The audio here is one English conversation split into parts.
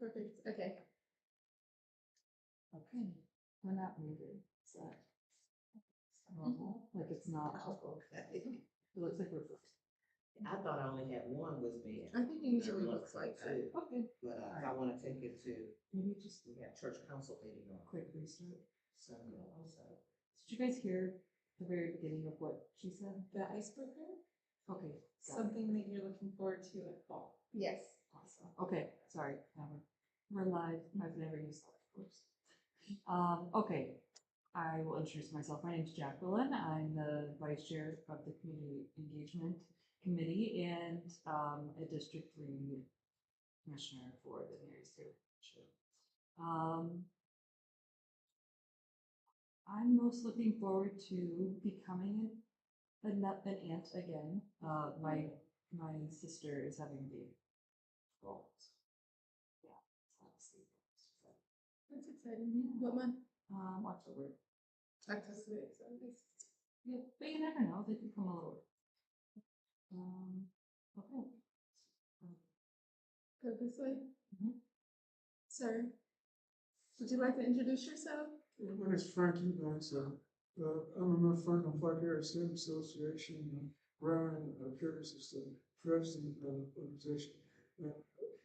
Perfect, okay. Okay, we're not moving, so. Normal, like it's not, Okay. it looks like we're. I thought I only had one was me. I think it usually looks like that. Two, Okay. but if I wanna take it to, Maybe just we have church council meeting on quick restart. Sunday also. Did you guys hear the very beginning of what she said? The icebreaker, Okay. got it. something that you're looking forward to at fall. Yes. Awesome. Okay, sorry, now we're live. I've never used that, of course. Okay, I will introduce myself. My name is Jacqueline. I'm the vice chair of the Community Engagement Committee and a District 3 commissioner for the Marysville Township. I'm most looking forward to becoming an aunt again. My sister is having a baby. Well, yeah, it's honestly. That's exciting. What month? October. October. Yeah, but you never know. They could come a little. Okay. Go this way. Mhm. Sir, would you like to introduce yourself? My name is Frank Eubanks. I'm a member of Franklin Park Area Civic Association. Brian Curtis is the president of the organization.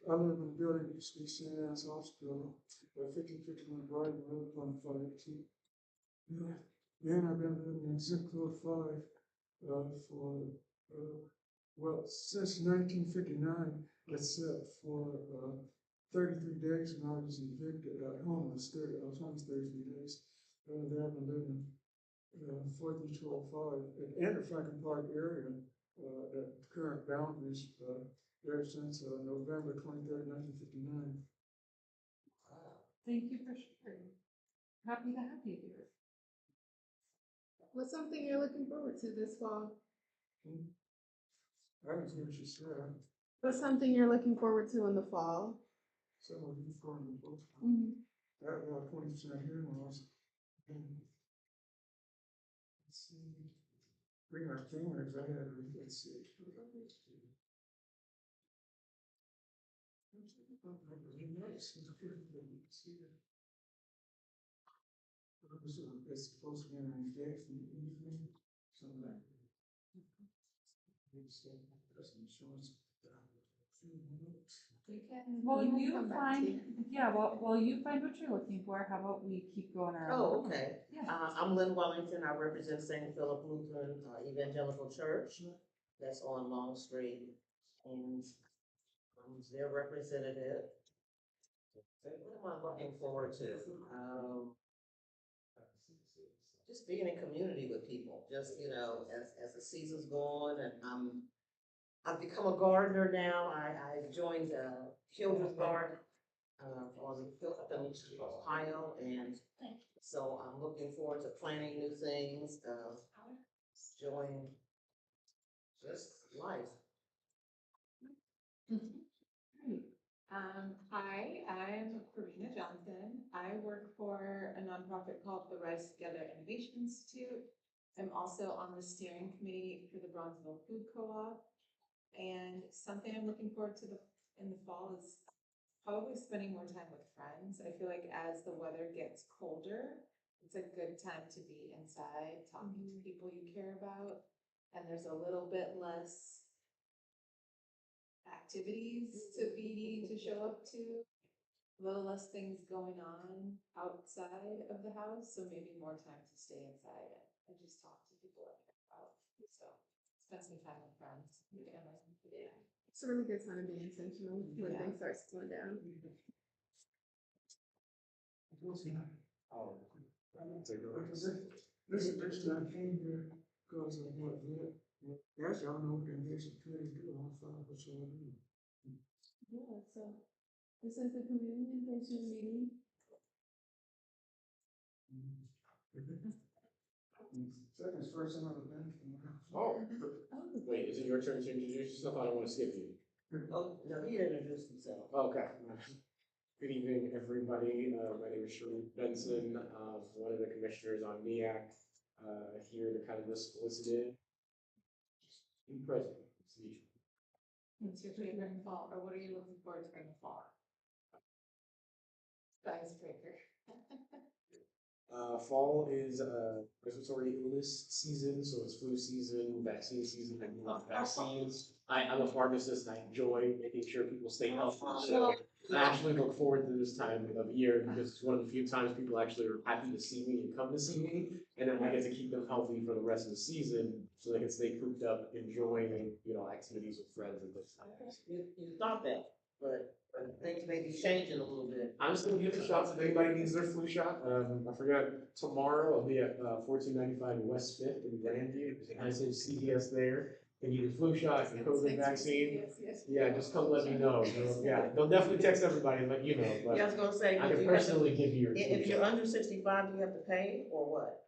I live in a building that used to be St. Anne's Hospital, 1551 Brighton Road, 518. And I've been living in zip code 5 for, since 1959, except for 33 days when I was evicted homeless. I was homeless 33 days. There I've been living 4205 in the Franklin Park area at current boundaries ever since November 23rd, 1959. Thank you for sharing. Happy to have you here. What's something you're looking forward to this fall? I was what you said. What's something you're looking forward to in the fall? So I'm looking forward to both. Mm-hmm. I have about 20% hearing loss. Let's see. Bring our cameras. I had to let's see. It's supposed to be an engagement evening, something like that. Well, We can you come back to find, you. yeah, while you find what you're looking for, how about we keep going around? Oh, okay. Yeah. I'm Lynn Wellington. I represent St. Philip Lutheran Evangelical Church. That's on Long Street. And I'm their representative. So what am I looking forward to? Just being in community with people, just, as the seasons go on and I've become a gardener now. I joined Children's Garden on Ohio, and so I'm looking forward to planning new things, enjoying just life. Great. Hi, I'm Karina Johnson. I work for a nonprofit called the Rise Together Innovation Institute. I'm also on the steering committee for the Bronzeville Food Co-op. And something I'm looking forward to in the fall is probably spending more time with friends. I feel like as the weather gets colder, it's a good time to be inside, talking to people you care about. And there's a little bit less activities to be needing to show up to, a little less things going on outside of the house, so maybe more time to stay inside and just talk to people I care about. So spend some time with friends and family. Yeah. It's a really good time to be intentional when Yeah. things start slowing down. This is the first time I came here because of what actually I don't know what the invasion committee do on file, but so I do. Yeah, so this is the community engagement meeting. Second is first time I've been. Oh, wait, is it your turn to introduce yourself? I don't want to skip you. Oh, no, he introduced himself. Okay. Good evening, everybody. My name is Shereen Benson, one of the commissioners on MEAC, here to kind of just listen in. Be present. What's your favorite fall, or what are you looking forward to in the fall? icebreaker. Fall is respiratory illness season, so it's flu season, vaccine season, and vaccines. I'm a pharmacist, and I enjoy making sure people stay healthy, so I actually look forward to this time of year because it's one of the few times people actually are happy to see me and come to see me, and then I get to keep them healthy for the rest of the season, so they can stay cooped up, enjoying, activities with friends and things like that. You thought that, but things may be changing a little bit. I'm still giving shots if anybody needs their flu shot. I forgot tomorrow I'll be at 1495 West Fifth in Grandview. I say CVS there. They need a flu shot, a COVID vaccine. Yes, yes. Yeah, just come let me know. Yeah, they'll definitely text everybody and let you know. Yeah, I But was gonna say, I do can you have to, personally give you your flu if you're shot. under 65, do you have to pay or what?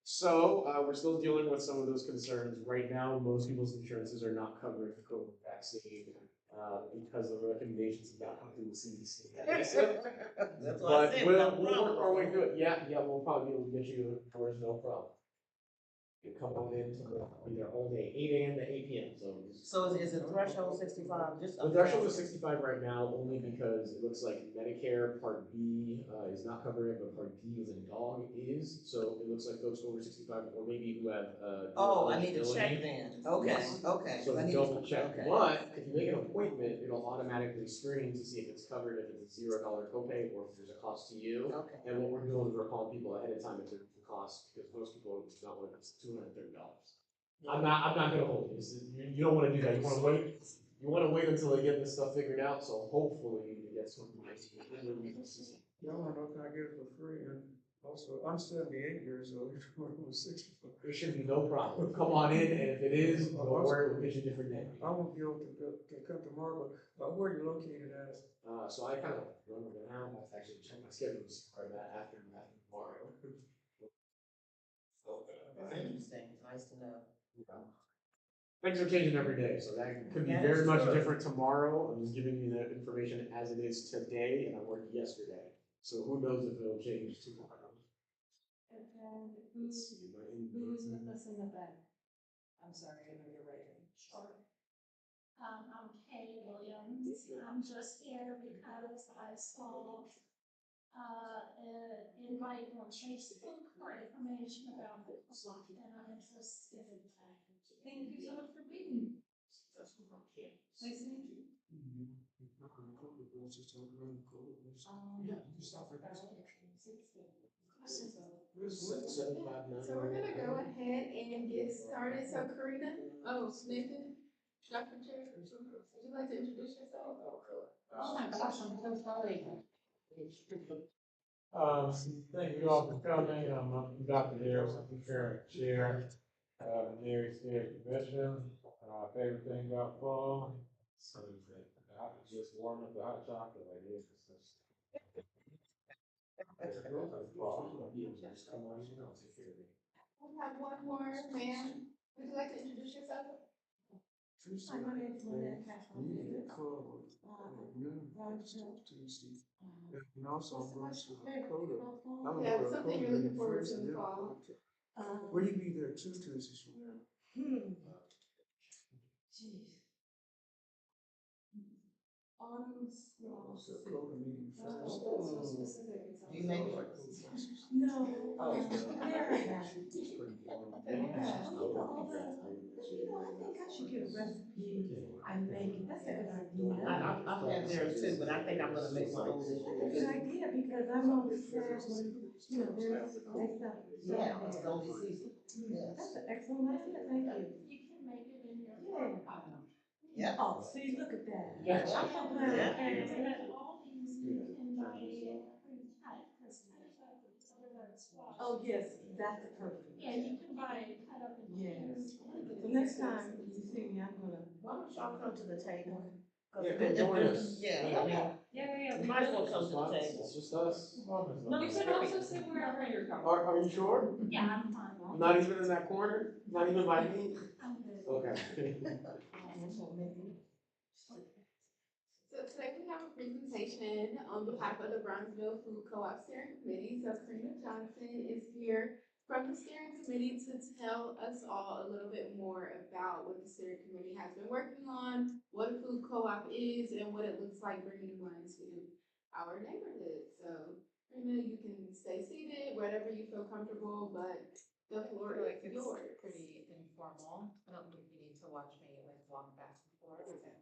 So we're still dealing with some of those concerns. Right now, most people's insurances are not covering the COVID vaccine because of the recommendations of not coming to the CDC. That's what I But said. we'll work our way through it. Yeah, we'll probably be able to get you yours, no problem. You come on in, be there all day, 8 a.m. to 8 p.m. So is the threshold 65? Just The threshold is 65 right now, only because it looks like Medicare Part B is not covering it, but Part D as in dog is. So it looks like folks over 65, or maybe who have Oh, I need to eligibility. check then. Okay, Yes. okay. So I need to- double check, okay. but if you make an appointment, it'll automatically screen to see if it's covered, if it's a $0 copay, or if there's a cost to you. Okay. And what we're doing is we're calling people ahead of time if there's a cost, because most people do not want it's $230. I'm not gonna hold you. You don't wanna do that. You wanna wait until they get this stuff figured out, so hopefully you get something nice. Y'all wanna know, can I get it for free? And also, I'm 78 years old, you're 64. There should be no problem. Come on in, and if it is, don't worry, we'll get you a different name. I won't be able to come tomorrow, but where are you located at? So I kind of run around, I have to actually check my schedules for that after tomorrow. Interesting, nice to know. Things are changing every day, so that could be That very is much true. different tomorrow. I'm just giving you the information as it is today, and I worked yesterday. So who knows if it'll change tomorrow. And then Let's see, my Who's inbox. with us in the back? I'm sorry, I know you're writing. I'm Kay Williams. I'm just here because I saw an invite on Facebook for information about it, and I'm interested in that. Thank you so much for being here. Nice to meet you. Yeah, you stop right there. So we're gonna go ahead and get started. So Karina, Nathan, Dr. Chair, would you like to introduce yourself? Oh my gosh, I'm so sorry. Thank you all for coming. I'm Dr. Harris, I'm the current chair of the Dairy State Commission. Favorite thing about fall? I could just warm up the hot chocolate like this. We have one more, ma'am. Would you like to introduce yourself? Tuesday, My name is Lynette Castro. meeting club, noon, Tuesday. And also I'm going to Dakota. I'm Yeah, going to something you're Dakota looking forward first to in and the then fall. Will you be there 2 Tuesdays from now? Autumn's. Dakota meeting Oh, first. that's so specific. It Do you make it? No. Oh. Yeah. It's pretty fun. I should get a recipe and make it. That's a good idea. I've had theirs too, but I think I'm gonna make my own this That's a year. good idea because I'm on the staff when, you know, there's stuff. Yeah, it's gonna be season. Yes. That's an excellent idea, thank you. You can make it in your. Yeah. Yeah. Oh, see, look at that. Yeah. I'm so glad I Yeah. came. And all these you can buy cut Oh, yes, that's perfect. Yeah, you can buy it cut up in. Yes. So next time you see me, I'm gonna. Why don't y'all come to the table? 'Cause Yeah, it- join it- us. Yeah, I mean, Yeah. you might as well come to the table. It's just us. No, you can also sit wherever you're comfortable. Are you sure? Yeah, I'm fine. Not even in that corner? Not even by me? I'm good. Okay. So today we have a presentation on behalf of the Brownsville Food Co-op Steering Committee. So Karina Johnson is here from the steering committee to tell us all a little bit more about what the steering committee has been working on, what a food co-op is, and what it looks like bringing one to our neighborhood. So, Karina, you can stay seated, wherever you feel comfortable, but the floor feel like is it's yours. pretty informal. I don't think you need to watch me like walk back and forth and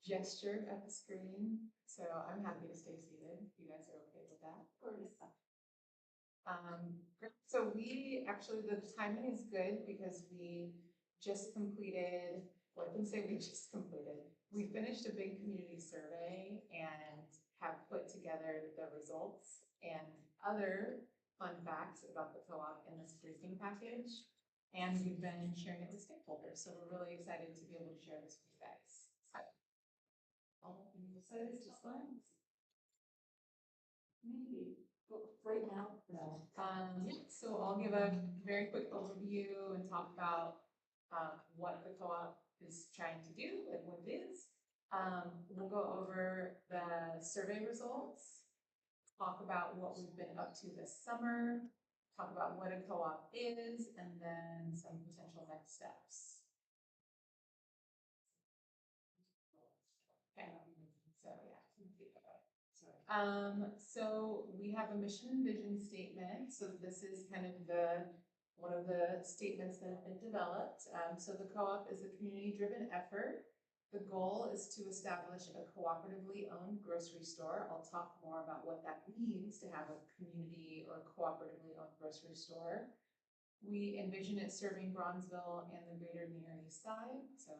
gesture at the screen. So I'm happy to stay seated. If you guys are okay with that. Great. So we actually, the timing is good because we just completed, well, I can say we just completed. We finished a big community survey and have put together the results and other fun facts about the co-op in this briefing package. And we've been sharing it with stakeholders. So we're really excited to be able to share this with you guys. So it's just fun. Maybe, but right now, no. So I'll give a very quick overview and talk about what the co-op is trying to do, like what it is. We'll go over the survey results, talk about what we've been up to this summer, talk about what a co-op is, and then some potential next steps. Okay, so yeah. So we have a mission and vision statement. So this is kind of one of the statements that have been developed. So the co-op is a community-driven effort. The goal is to establish a cooperatively owned grocery store. I'll talk more about what that means to have a community or cooperatively owned grocery store. We envision it serving Bronzeville and the greater Near East Side. So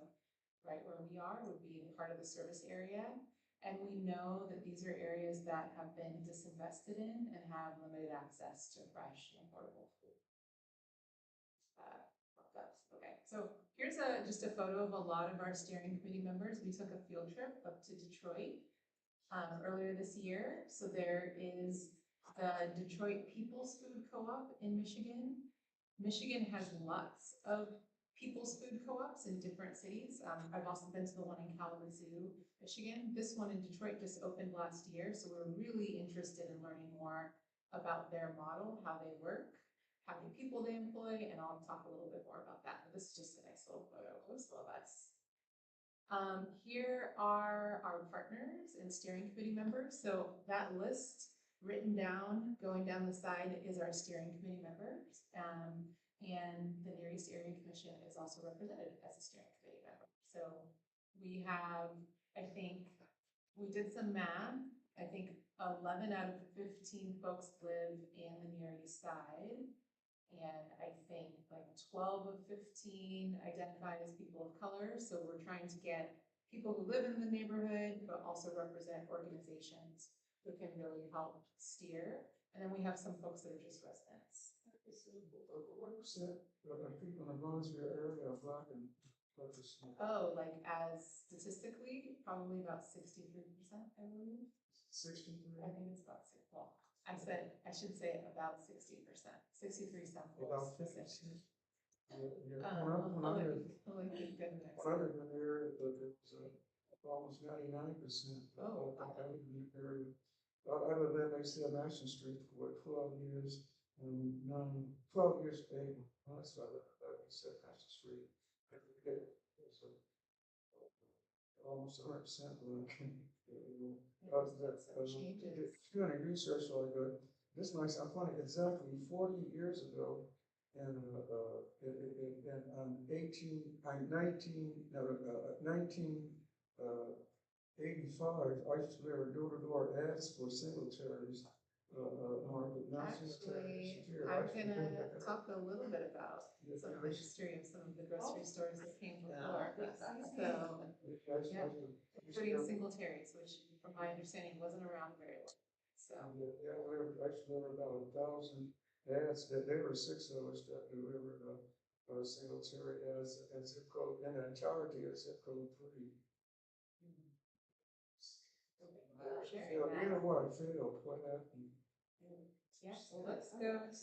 right where we are would be part of the service area. And we know that these are areas that have been disinvested in and have limited access to fresh and affordable food. Okay, so here's just a photo of a lot of our steering committee members. We took a field trip up to Detroit earlier this year. So there is the Detroit People's Food Co-op in Michigan. Michigan has lots of People's Food Co-ops in different cities. I've also been to the one in Kalamazoo, Michigan. This one in Detroit just opened last year, so we're really interested in learning more about their model, how they work, how many people they employ, and I'll talk a little bit more about that. But this is just a nice little photo of us. Here are our partners and steering committee members. So that list written down, going down the side, is our steering committee members. And the Near East Area Commission is also represented as a steering committee member. So we have, I think, we did some math. I think 11 out of 15 folks live in the Near East Side. And I think like 12 of 15 identify as people of color. So we're trying to get people who live in the neighborhood, but also represent organizations who can really help steer. And then we have some folks that are just residents. What percent of people in the Bronzeville area are Black and Hispanic? Oh, like as statistically, probably about 63%, I believe. 63? I think it's about six. Well, I should say about 60%. 63 sounds a little About 50%. specific. Yeah. I'll When I let you go to the next lived one. in the area, but it was almost 99%. Oh, I lived in the area. I lived there next to Madison Street for 12 years, and 12 years paid. That's why I lived at Madison Street. It was almost 100% when I came. Changes. Doing research on good. This might sound funny. Exactly 40 years ago, and in 1985, I used to deliver door-to-door ads for Singletary's market. Actually, I'm gonna talk a little bit about some of the history of some of the grocery stores that came before. So, yeah, including Singletary's, which from my understanding wasn't around very long. So, Yeah, I used to deliver about 1,000 ads. There were 6 of us that delivered Singletary as zip code, in the entirety of zip code 3. Either one failed. What happened? yeah, well, let's go to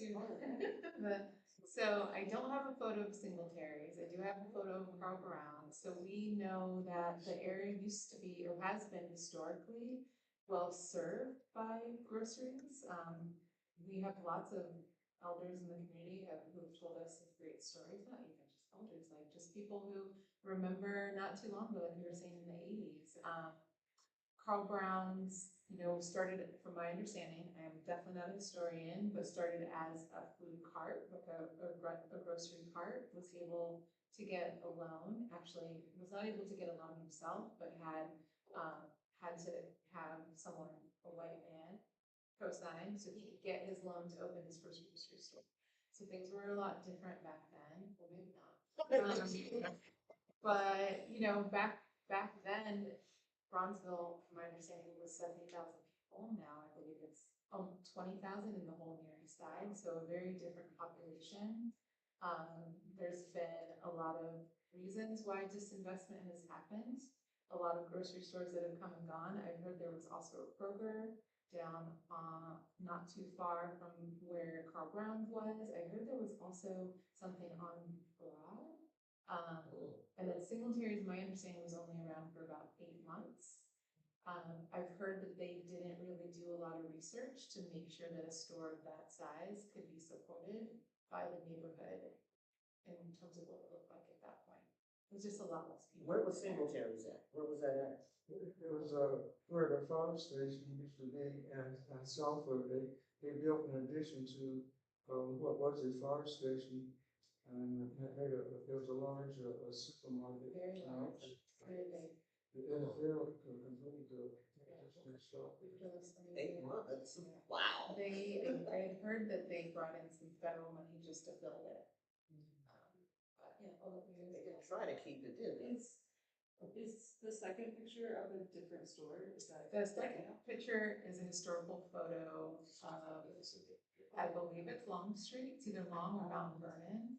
so I don't have a photo of Singletary's. I do have a photo of Carl Brown. So we know that the area used to be, or has been historically, well served by groceries. We have lots of elders in the community who have told us great stories, not even just elders, like just people who remember not too long ago, like we were saying in the 80s. Carl Brown's, started, from my understanding, I am definitely not a historian, but started as a food cart, like a grocery cart, was able to get a loan, actually was not able to get a loan himself, but had to have someone, a white man, co-sign so he could get his loan to open his first grocery store. So things were a lot different back then, well, maybe not. But, back then, Bronzeville, from my understanding, was 70,000 people. Now I believe it's 20,000 in the whole Near East Side, so a very different population. There's been a lot of reasons why disinvestment has happened. A lot of grocery stores that have come and gone. I've heard there was also a Kroger down not too far from where Carl Brown's was. I heard there was also something on Broad. And then Singletary's, my understanding, was only around for about 8 months. I've heard that they didn't really do a lot of research to make sure that a store of that size could be supported by the neighborhood in terms of what it looked like at that point. It was just a lot less people. Where was Singletary's at? Where was that at? It was, where the fire station used to be, and Southwood, they built an addition to, what was a fire station. And there was a large supermarket. Very large, very big. The NFL completely built. 8 months. Yeah. Wow. I had heard that they brought in some federal money just to build it. But yeah, all the They didn't try to keep it, did they? Is the second picture of a different store? Is that? The second picture is a historical photo of, I believe it's Long Street. It's either Long or Mount Vernon.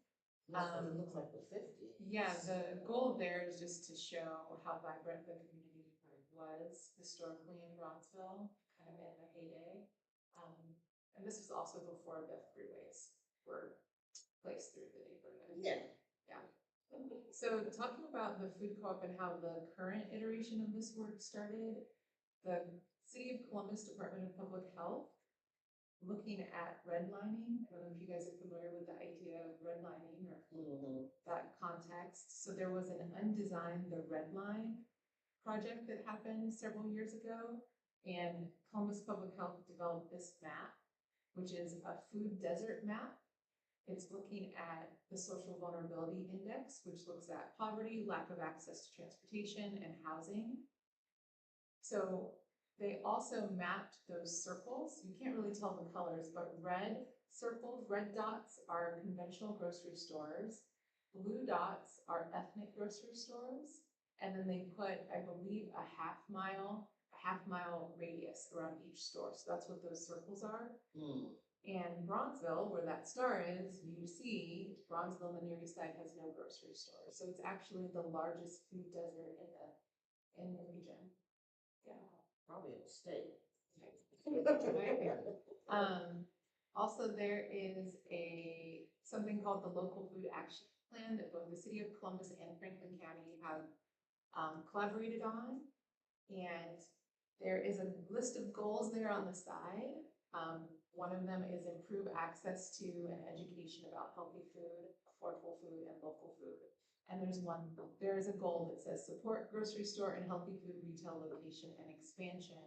It looks like the 50s. Yeah, the goal there is just to show how vibrant the community was historically in Bronzeville, kind of in the heyday. And this was also before the freeways were placed through the neighborhood. Yeah. Yeah. So talking about the food co-op and how the current iteration of this work started, the City of Columbus Department of Public Health, looking at redlining. I don't know if you guys are familiar with the idea of redlining or that context. So there was an Undesigned the Red Line project that happened several years ago, and Columbus Public Health developed this map, which is a food desert map. It's looking at the social vulnerability index, which looks at poverty, lack of access to transportation, and housing. So they also mapped those circles. You can't really tell the colors, but red circles, red dots are conventional grocery stores. Blue dots are ethnic grocery stores. And then they put, I believe, a half mile radius around each store. So that's what those circles are. And Bronzeville, where that star is, you see Bronzeville, the Near East Side, has no grocery stores. So it's actually the largest food desert in the region. Yeah. Probably a mistake. Also, there is something called the Local Food Action Plan that both the City of Columbus and Franklin County have collaborated on. And there is a list of goals there on the side. One of them is improve access to and education about healthy food, affordable food, and local food. And there is a goal that says support grocery store and healthy food retail location and expansion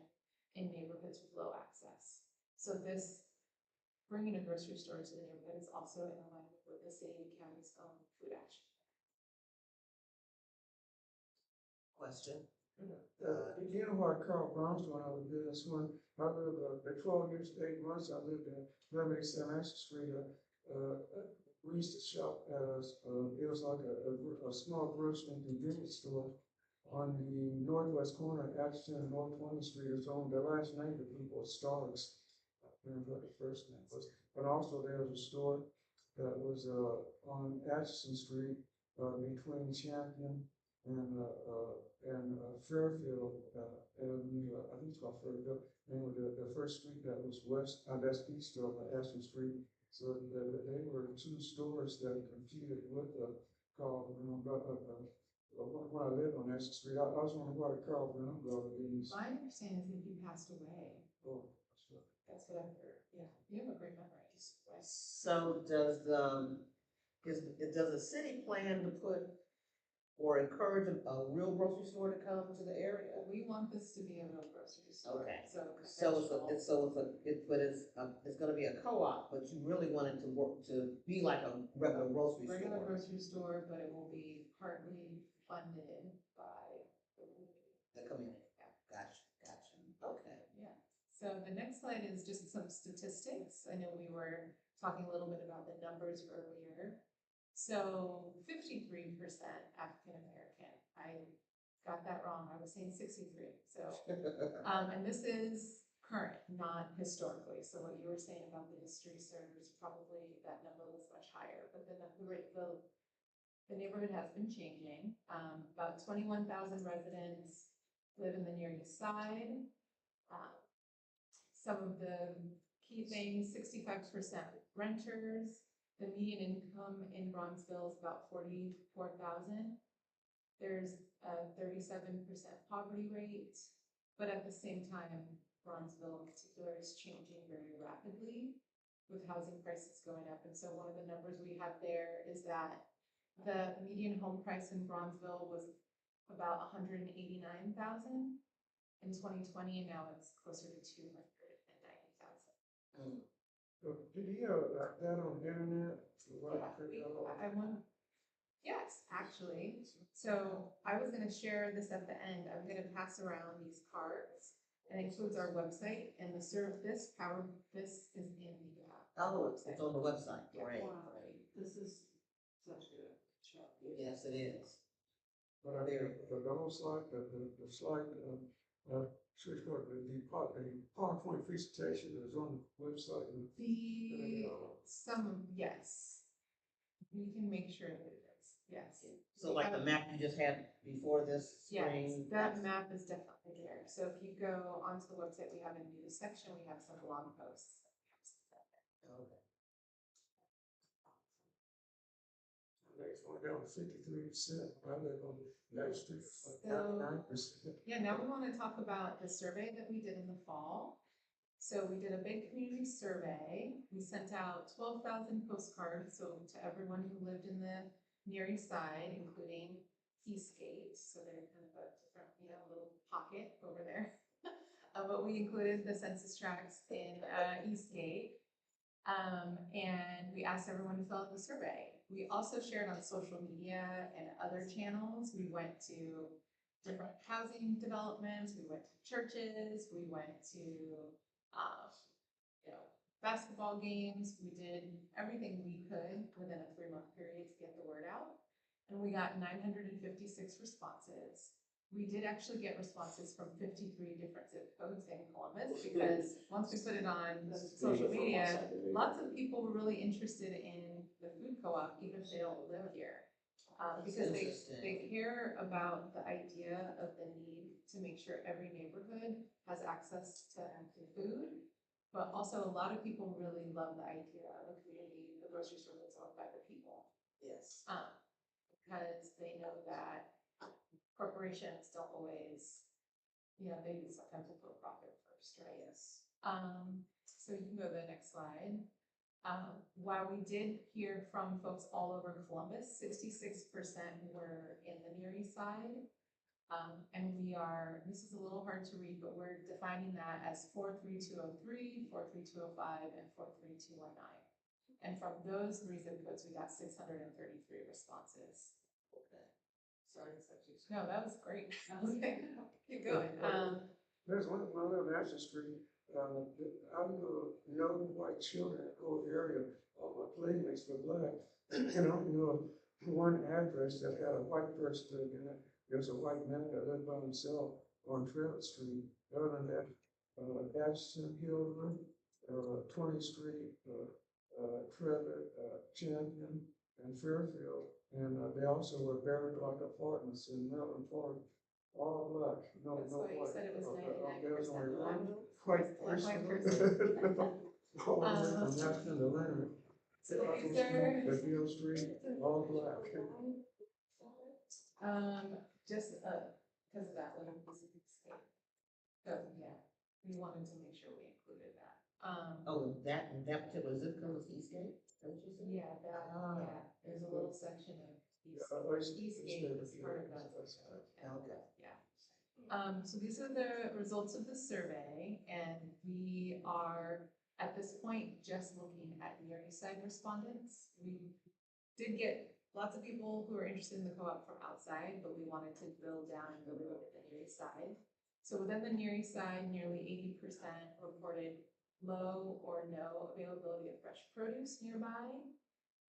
in neighborhoods with low access. So this bringing a grocery store into the neighborhood is also in alignment with the city and county's own food action. Question? You know why Carl Brown's going out of business? When I lived, the 12 years, 8 months I lived in Remedy St. Astor Street, we used to shop at it was like a small grocery and convenience store on the northwest corner of Atchison and North 20th Street. It's owned, the last name of people was Starks. I don't remember what the first name was. But also there was a store that was on Atchison Street between Champion and Fairfield Avenue. I think it's called Fairfield. And the first street that was west, that's east of Atchison Street. So they were two stores that competed with Carl Brown. When I lived on Atchison Street, I was wondering why Carl Brown got these. My understanding is that he passed away. Oh, that's what I've heard. Yeah, you have a great memory. So does the city plan to put or encourage a real grocery store to come to the area? We want this to be a real grocery store. Okay. So. It's gonna be a co-op, but you really want it to work, to be like a regular grocery store. Regular grocery store, but it will be partly funded by the community. The community. Yeah. Gotcha. Okay. Yeah, so the next slide is just some statistics. I know we were talking a little bit about the numbers earlier. So 53% African American. I got that wrong. I was saying 63. So, and this is current, not historically. So what you were saying about the history servers, probably that number was much higher. But then the neighborhood has been changing. About 21,000 residents live in the Near East Side. Some of the key things, 65% renters. The median income in Bronzeville is about 44,000. There's a 37% poverty rate, but at the same time, Bronzeville in particular is changing very rapidly with housing prices going up. And so one of the numbers we have there is that the median home price in Bronzeville was about 189,000 in 2020, and now it's closer to 290,000. Did you have that on the internet? Yes, actually. So I was gonna share this at the end. I'm gonna pass around these cards. It includes our website and this is in the. It's on the website, Yeah. right? This is such a show. Yes, it is. But I mean, the whole slide, the slide, the PowerPoint presentation is on the website. Yes. We can make sure that it is, yes. So like the map you just had before this Yes, screen? that map is definitely there. So if you go onto the website, we have a news section, we have some blog posts. Okay. It's only down to 53%. I live on that street, like So- 99%. Yeah, now we want to talk about the survey that we did in the fall. So we did a big community survey. We sent out 12,000 postcards, so to everyone who lived in the Near East Side, including Eastgate. So they're kind of a different, little pocket over there. But we included the census tracts in Eastgate. And we asked everyone to fill out the survey. We also shared on social media and other channels. We went to different housing developments, we went to churches, we went to basketball games. We did everything we could within a 3-month period to get the word out. And we got 956 responses. We did actually get responses from 53 different zip codes in Columbus because once we put it on social media, lots of people were really interested in the food co-op, even if they don't live here. Because they care about the idea of the need to make sure every neighborhood has access to food. But also a lot of people really love the idea of a community, the grocery store that's owned by the people. Yes. Because they know that corporations don't always, they sometimes will put profit first, right? Yes. So you can go to the next slide. While we did hear from folks all over Columbus, 66% were in the Near East Side. And this is a little hard to read, but we're defining that as 43203, 43205, and 43219. And from those 3 zip codes, we got 633 responses. Okay. Sorry, No, that was great. Keep going. There's one on Ashton Street. I know white children in the whole area. All my playmates were black. And I know one address that had a white person in it. There's a white man that lived by himself on Trevor Street. Other than that, Ashton, Hillman, 20th Street, Trevor, Champion, and Fairfield. And they also were buried like apartments in Melbourne Park. All black, no That's why you white. said it was There's 99% only black. one white person. White person. All the way from Ashton to Leonard. So these are. The Beale Street, all black. Just because of that little piece of escape. So yeah, we wanted to make sure we included that. That particular zip code was Eastgate? Is that what you said? Yeah, there's a little section of Eastgate is part of that. Okay. So these are the results of the survey, and we are, at this point, just looking at Near East Side respondents. We did get lots of people who are interested in the co-op from outside, but we wanted to drill down and really look at the Near East Side. So within the Near East Side, nearly 80% reported low or no availability of fresh produce nearby.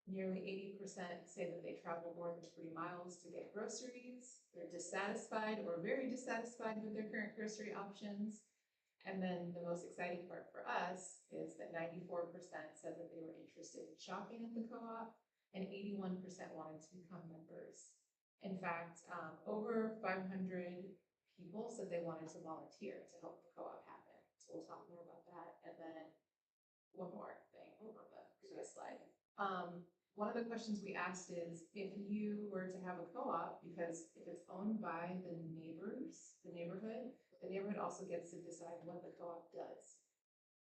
Nearly 80% say that they travel more than 3 miles to get groceries. They're dissatisfied or very dissatisfied with their current grocery options. And then the most exciting part for us is that 94% said that they were interested in shopping at the co-op, and 81% wanted to become members. In fact, over 500 people said they wanted to volunteer to help the co-op happen. So we'll talk more about that. And then one more thing on the previous slide. One of the questions we asked is, if you were to have a co-op, because if it's owned by the neighbors, the neighborhood also gets to decide what the co-op does.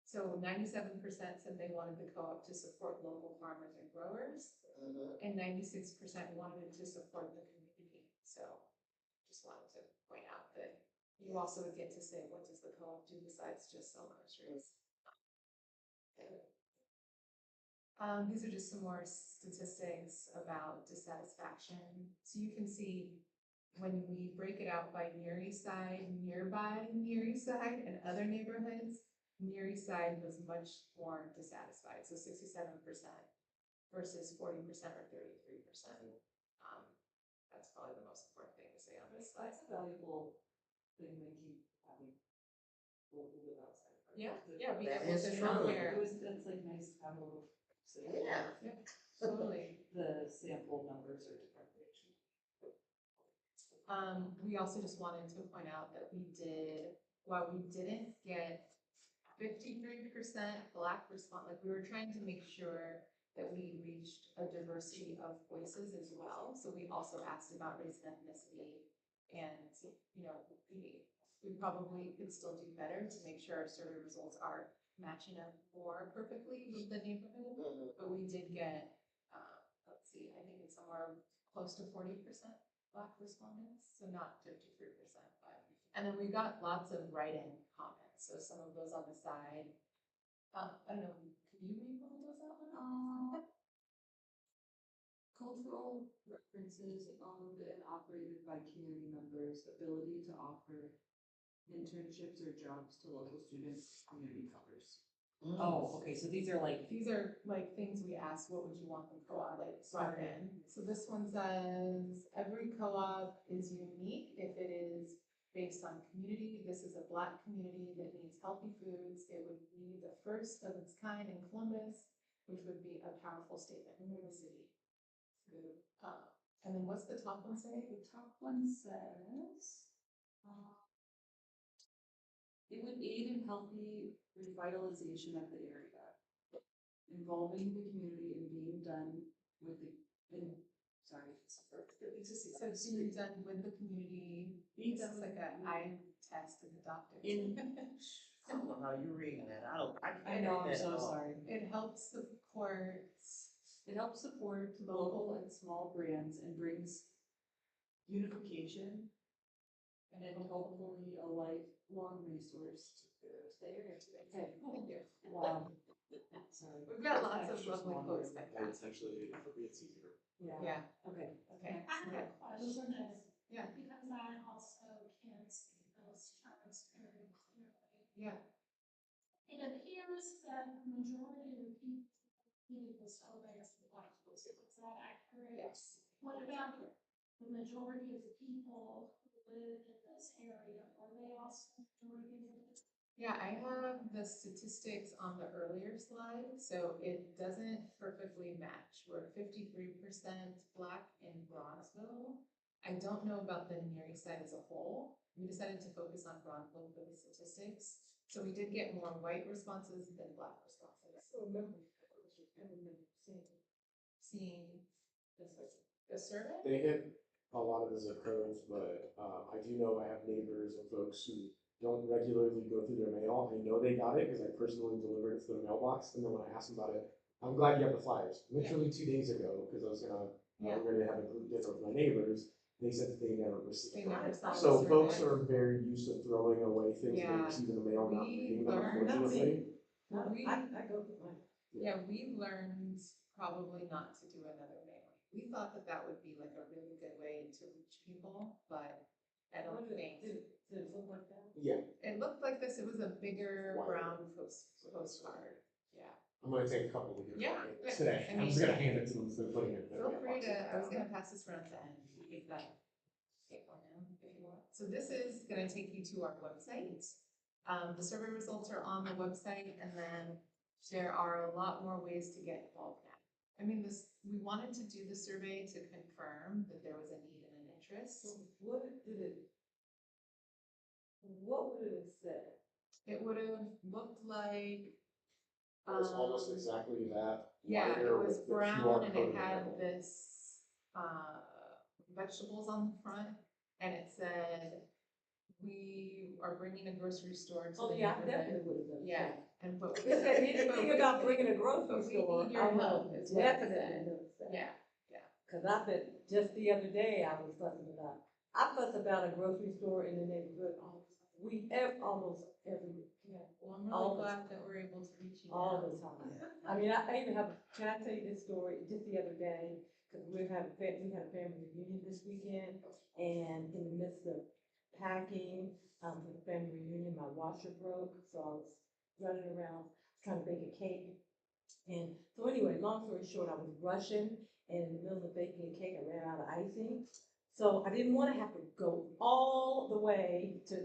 So 97% said they wanted the co-op to support local farmers and growers, and 96% wanted it to support the community. So just wanted to point out that you also would get to say, what does the co-op do besides just sell groceries? These are just some more statistics about dissatisfaction. So you can see when we break it out by Near East Side, nearby Near East Side, and other neighborhoods, Near East Side was much more dissatisfied. So 67% versus 40% or 33%. That's probably the most important thing to say on this slide. That's a valuable thing they keep having local with outside. Yeah, yeah, be That able is to true. compare. That's like nice to have a little. Yeah. Totally. The sample numbers are different. We also just wanted to point out that while we didn't get 53% Black response, like we were trying to make sure that we reached a diversity of voices as well. So we also asked about race and ethnicity, and we probably could still do better to make sure our survey results are matching up more perfectly with the neighborhood. But we did get, let's see, I think it's somewhere close to 40% Black respondents, so not 53%, but, and then we got lots of write-in comments, so some of those on the side. I don't know, could you read one of those out? Cultural references owned and operated by community members, ability to offer internships or jobs to local students, community covers. Oh, okay, so these are like things we asked, what would you want the co-op like brought in? So this one says, every co-op is unique if it is based on community. This is a Black community that needs healthy foods. It would be the first of its kind in Columbus, which would be a powerful statement in the city. Good. And then what's the top one say? The top one says, it would aid in healthy revitalization of the area, involving the community and being done with the, So it's being done with the community. That's like a eye test of the doctor. I don't know how you're reading that. I know, I'm so sorry. It helps support. It helps support local and small brands and brings unification and hopefully a lifelong resource. Okay. Wow. Sorry. We've got lots of lovely quotes like that. It's actually, it's easier. Yeah. Okay. Okay. I have a question. Yeah. Because I also can speak those terms very clearly. Yeah. It appears that the majority of the people in the survey is Black. Is that accurate? Yes. What about the majority of the people who live in this area? Are they also majority? Yeah, I have the statistics on the earlier slide, so it doesn't perfectly match. We're 53% Black in Bronzeville. I don't know about the Near East Side as a whole. We decided to focus on Bronzeville for the statistics. So we did get more white responses than Black responses. Seeing the survey? They hit a lot of the zip codes, but I do know I have neighbors and folks who don't regularly go through their mail. I know they got it because I personally delivered it to their mailbox. And then when I asked them about it, I'm glad you got the flyers. Literally 2 days ago, because I was gonna Yeah. we're gonna have a group dinner with my neighbors, they said that they never received They it. never saw the So folks survey. are very used to throwing away things they Yeah. receive in the mail, not We reading them, learned- unfortunately. I go for mine. Yeah, we learned probably not to do another mailing. We thought that that would be like a really good way to reach people, but I don't think. Did it look like that? Yeah, It looked like this, it was a bigger Wow. brown postcard, yeah. I'm gonna take a couple of yours Yeah, good. today. I I'm mean- just gonna hand it to them, so they're putting it in Feel their free box. to, I was gonna pass this around to Anne, you can take that. Take one now, if you want. So this is gonna take you to our website. The survey results are on the website, and then there are a lot more ways to get involved now. I mean, we wanted to do the survey to confirm that there was a need and an interest. So what would it have said? It would have looked like. It was almost um, exactly that. Yeah, it liner was with the brown QR and code it in the had middle. this, vegetables on the front, and it said, we are bringing a grocery store to Oh, the yeah, I neighborhood. definitely would have done that. Yeah, and but. If it said anything about bringing a but grocery we store, need your I would help, have is what it definitely said. noticed that. Yeah, Cause I've been, just the other day, I fuss about a grocery store in the neighborhood almost every week. well, I'm All really the glad that we're able to reach you All now. the time. I mean, I even have, can I tell you this story, just the other day, cause we had a family reunion this weekend, and in the midst of packing, for the family reunion, my washer broke, so I was running around trying to bake a cake. And so anyway, long story short, I was rushing, and in the middle of baking a cake, I ran out of icing. So I didn't wanna have to go all the way to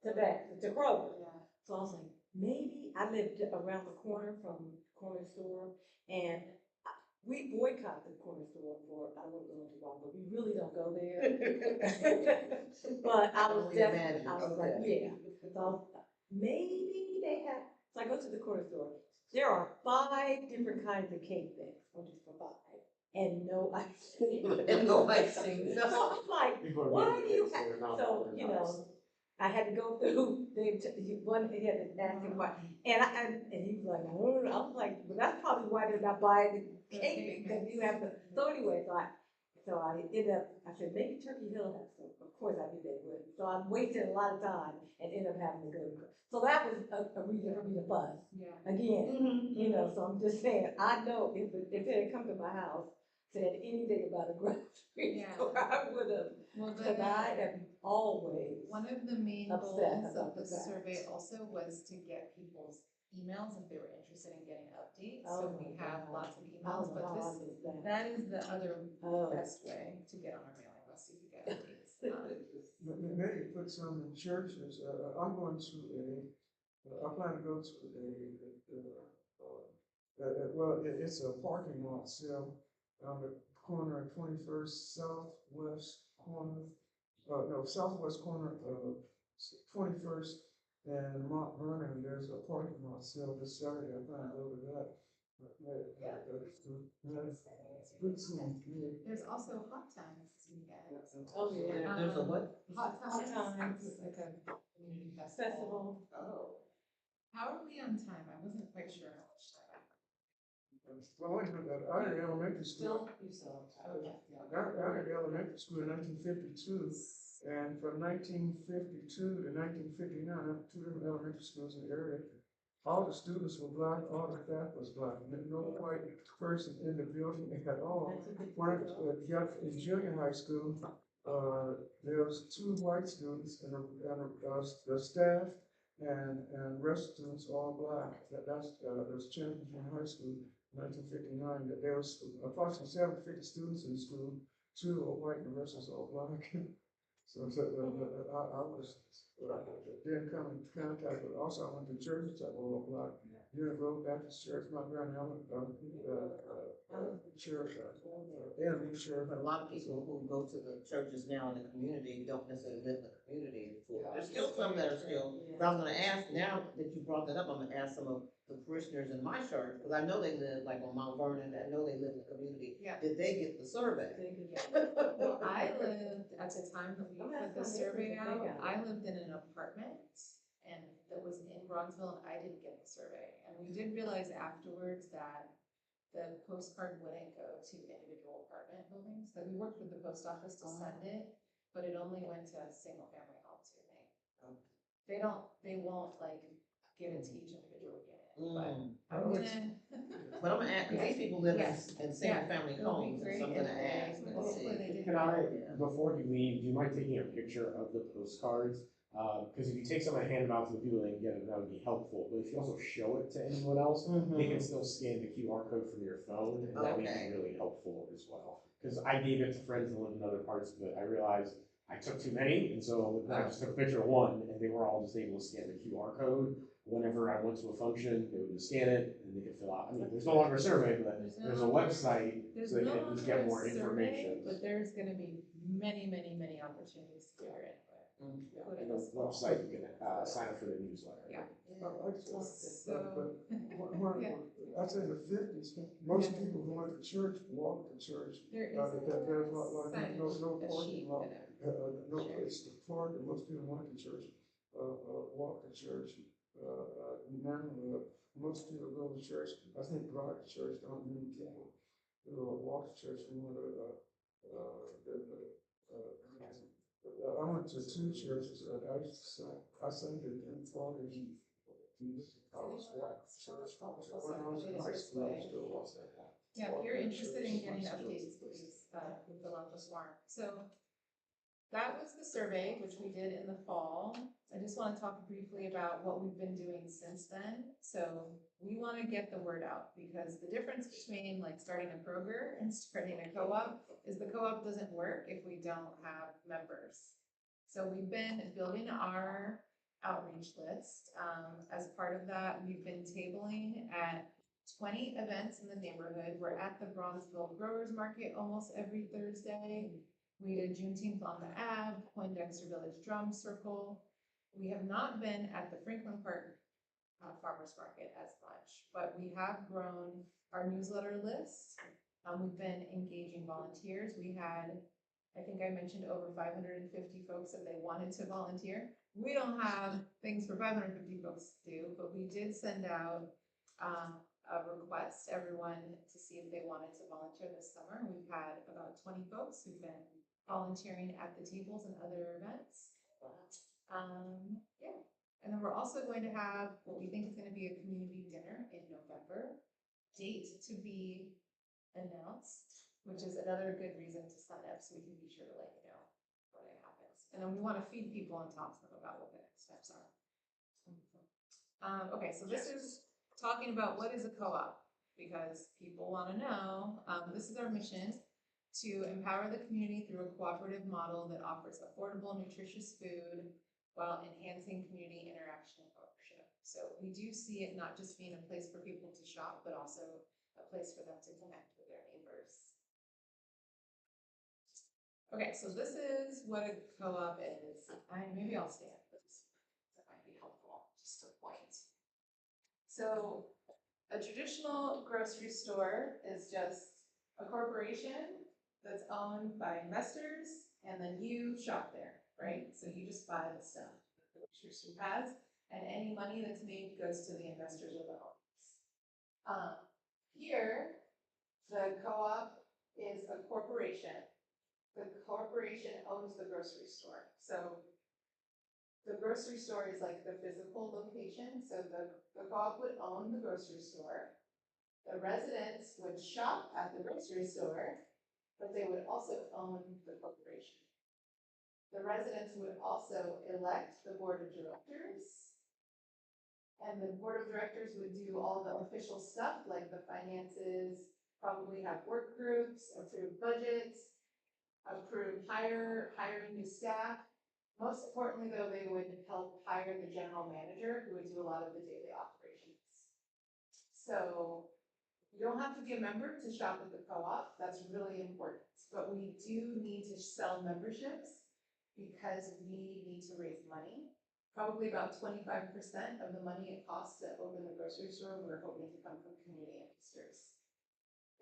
Kroger. Yeah. So I was like, maybe I lived around the corner from the corner store, and we boycott the corner store I won't go into why, but we really don't go there. But I was Only desperate, imagine, I was like, okay. yeah, so maybe they have, so I go to the corner store, there are 5 different kinds of cake things, 1, 2, 3, 4, 5, and no icing. And no icing, So no. I'm like, People are why making do you cakes that are not so, very you nice. know, I had to go through, he had to ask him why, and he was like, I was like, well, that's probably why they're not buying the cake, because you have to, so anyway, so I ended up, I said, maybe Turkey Hill has some, of course I knew they would, so I wasted a lot of time and ended up having to go to, so that was a reason for me to fuss, Yeah. again, you know, so I'm just saying, I know if it had come to my house, said anything about a grocery Yeah. store, I would have. Well, Because I am always, one of the main upset goals about of the that. survey also was to get people's emails if they were interested in getting updates. Oh So my we have God. lots of I emails, don't know but how I this, did that. that is the other Oh. best way to get on our mailing list, so you can get updates. Maybe put some in churches. I'm going to I plan to go to it's a parking lot sale on the corner of 21st Southwest corner, no, southwest corner of 21st and Mount Vernon. There's a parking lot sale this Saturday. I plan to go to that. Good soon. There's also Hot Times this weekend. Oh, yeah. There's a what? Hot Times. Hot Times. It's like a community festival. Festival. Oh. How are we on time? I wasn't quite sure how much time. Well, I went to Iron Elementary School. Iron Elementary School in 1952, and from 1952 to 1959, I have 2 different elementary schools in the area. All the students were black, all the staff was black, no white person in the building at all. When I got in junior high school, there was 2 white students and the staff and rest students all black. That's Champion Junior High School, 1959. That there was approximately 750 students in the school. 2 were white and the rest was all black. So I was didn't come in contact with. Also, I went to churches that were all black. Unit Road Baptist Church, Mount Vernon Church, AME Church. But a lot of people who go to the churches now in the community don't necessarily live in the community. There's still some that are still, but I was gonna ask, now that you brought that up, I'm gonna ask some of the parishioners in my church, because I know they live like on Mount Vernon, I know they live in the community. Yeah. Did they get the survey? Well, I lived, at the time that we Oh, put that's the not survey interesting. out, I lived in an apartment and that was in Bronzeville, and I didn't get the survey. And we did realize afterwards that the postcard wouldn't go to individual apartment buildings. Like, we worked with the post office to send it, but it only went to single family homes, I think. They won't like give it to each individual unit, but I'm gonna. But I'm gonna add, cause these people live Yeah. in single family It'll be homes, and great so I'm if gonna they- ask and hopefully they see. did Can I, Yeah. before you leave, do you mind taking a picture of the postcards? Because if you take some and hand them out to the people that can get it, that would be helpful. But if you also show it to anyone else, they can still scan the QR code from your phone, and that would Okay. be really helpful as well. Because I gave it to friends that live in other parts, but I realized I took too many, and so then I just took a picture of one, and they were all just able to scan the QR code. Whenever I went to a function, they would just scan it, and they could fill out. I mean, there's no longer a survey, but there's a website, There's so they no can at least get longer a more survey, information. but there's gonna be many, many, many opportunities to do your input. Mm. And including the this fall. website, you can sign up for the newsletter. Yeah. I just want to, So- Yeah. I say in the fifties, most people going to church, walk to church. There is There's not like, signage, no a sheet parking lot, that no place to park, and most people went to church, walk to church. Now, most people go to church, I think drive to church, don't many people, walk to church, I went to two churches, I sang in Florida. I was walking to church, when I was in high school, I still was that. Yeah, if you're interested in getting updates, please, fill out the form. So that was the survey, which we did in the fall. I just want to talk briefly about what we've been doing since then. So we want to get the word out, because the difference between like starting a Kroger and starting a co-op is the co-op doesn't work if we don't have members. So we've been building our outreach list. As part of that, we've been tabling at 20 events in the neighborhood. We're at the Bronzeville Growers Market almost every Thursday. We did Juneteenth on the Ave, Poindexter Village Drum Circle. We have not been at the Franklin Park Farmers Market as much, but we have grown our newsletter list. We've been engaging volunteers. We had, I think I mentioned, over 550 folks that they wanted to volunteer. We don't have things for 550 folks to do, but we did send out a request to everyone to see if they wanted to volunteer this summer. We've had about 20 folks who've been volunteering at the tables and other events. Yeah. And then we're also going to have what we think is going to be a community dinner in November. Date to be announced, which is another good reason to sign up, so we can be sure to let you know when it happens. And then we want to feed people and talk to them about what the next steps are. Okay, so this is talking about what is a co-op, because people want to know. This is our mission: to empower the community through a cooperative model that offers affordable, nutritious food while enhancing community interaction and ownership. So we do see it not just being a place for people to shop, but also a place for them to connect with their neighbors. Okay, so this is what a co-op is. Maybe I'll stand, because that might be helpful, just to point. So a traditional grocery store is just a corporation that's owned by investors, and then you shop there, right? So you just buy the stuff that the grocery store has, and any money that's made goes to the investors or the owners. Here, the co-op is a corporation. The corporation owns the grocery store. So the grocery store is like the physical location. So the co-op would own the grocery store. The residents would shop at the grocery store, but they would also own the corporation. The residents would also elect the board of directors. And the board of directors would do all the official stuff like the finances, probably have work groups, approve budgets, approve hiring new staff. Most importantly though, they would help hire the general manager who would do a lot of the daily operations. So you don't have to be a member to shop at the co-op. That's really important. But we do need to sell memberships because we need to raise money. Probably about 25% of the money it costs to open the grocery store, we're hoping to come from community investors.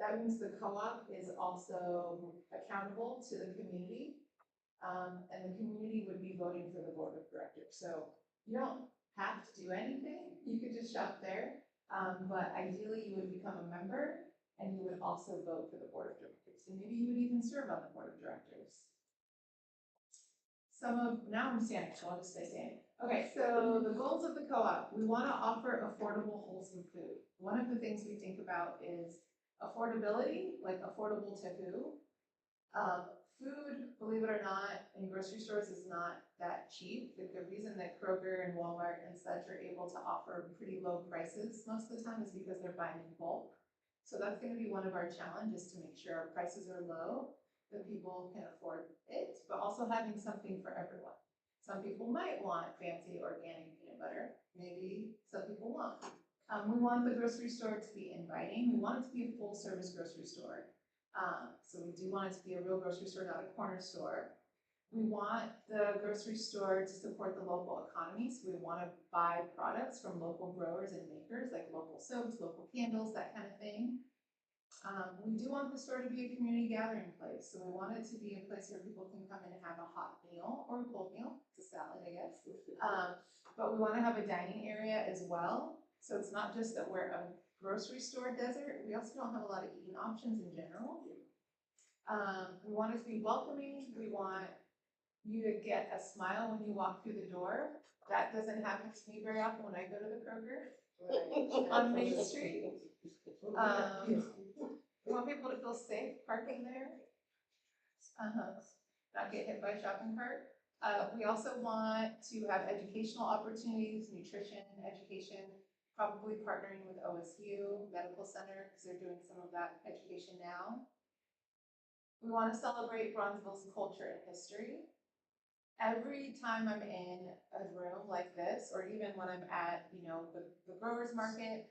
That means the co-op is also accountable to the community, and the community would be voting for the board of directors. So you don't have to do anything. You could just shop there. But ideally you would become a member and you would also vote for the board of directors, and maybe you would even serve on the board of directors. Now I'm standing, so I'll just stay standing. Okay, so the goals of the co-op, we want to offer affordable, wholesome food. One of the things we think about is affordability, like affordable to who? Food, believe it or not, in grocery stores is not that cheap. The reason that Kroger and Walmart and such are able to offer pretty low prices most of the time is because they're buying in bulk. So that's going to be one of our challenges, to make sure our prices are low, that people can afford it, but also having something for everyone. Some people might want fancy organic peanut butter. Maybe some people won't. We want the grocery store to be inviting. We want it to be a full service grocery store. So we do want it to be a real grocery store, not a corner store. We want the grocery store to support the local economy. So we want to buy products from local growers and makers, like local soaps, local candles, that kind of thing. We do want the store to be a community gathering place. So we want it to be a place where people can come in and have a hot meal or a cold meal. It's a salad, I guess. But we want to have a dining area as well. So it's not just that we're a grocery store desert. We also don't have a lot of eating options in general. We want it to be welcoming. We want you to get a smile when you walk through the door. That doesn't happen to me very often when I go to the Kroger on Main Street. We want people to feel safe parking there. Not get hit by a shopping cart. We also want to have educational opportunities, nutrition, education, probably partnering with OSU Medical Center, because they're doing some of that education now. We want to celebrate Bronzeville's culture and history. Every time I'm in a room like this, or even when I'm at, the growers market,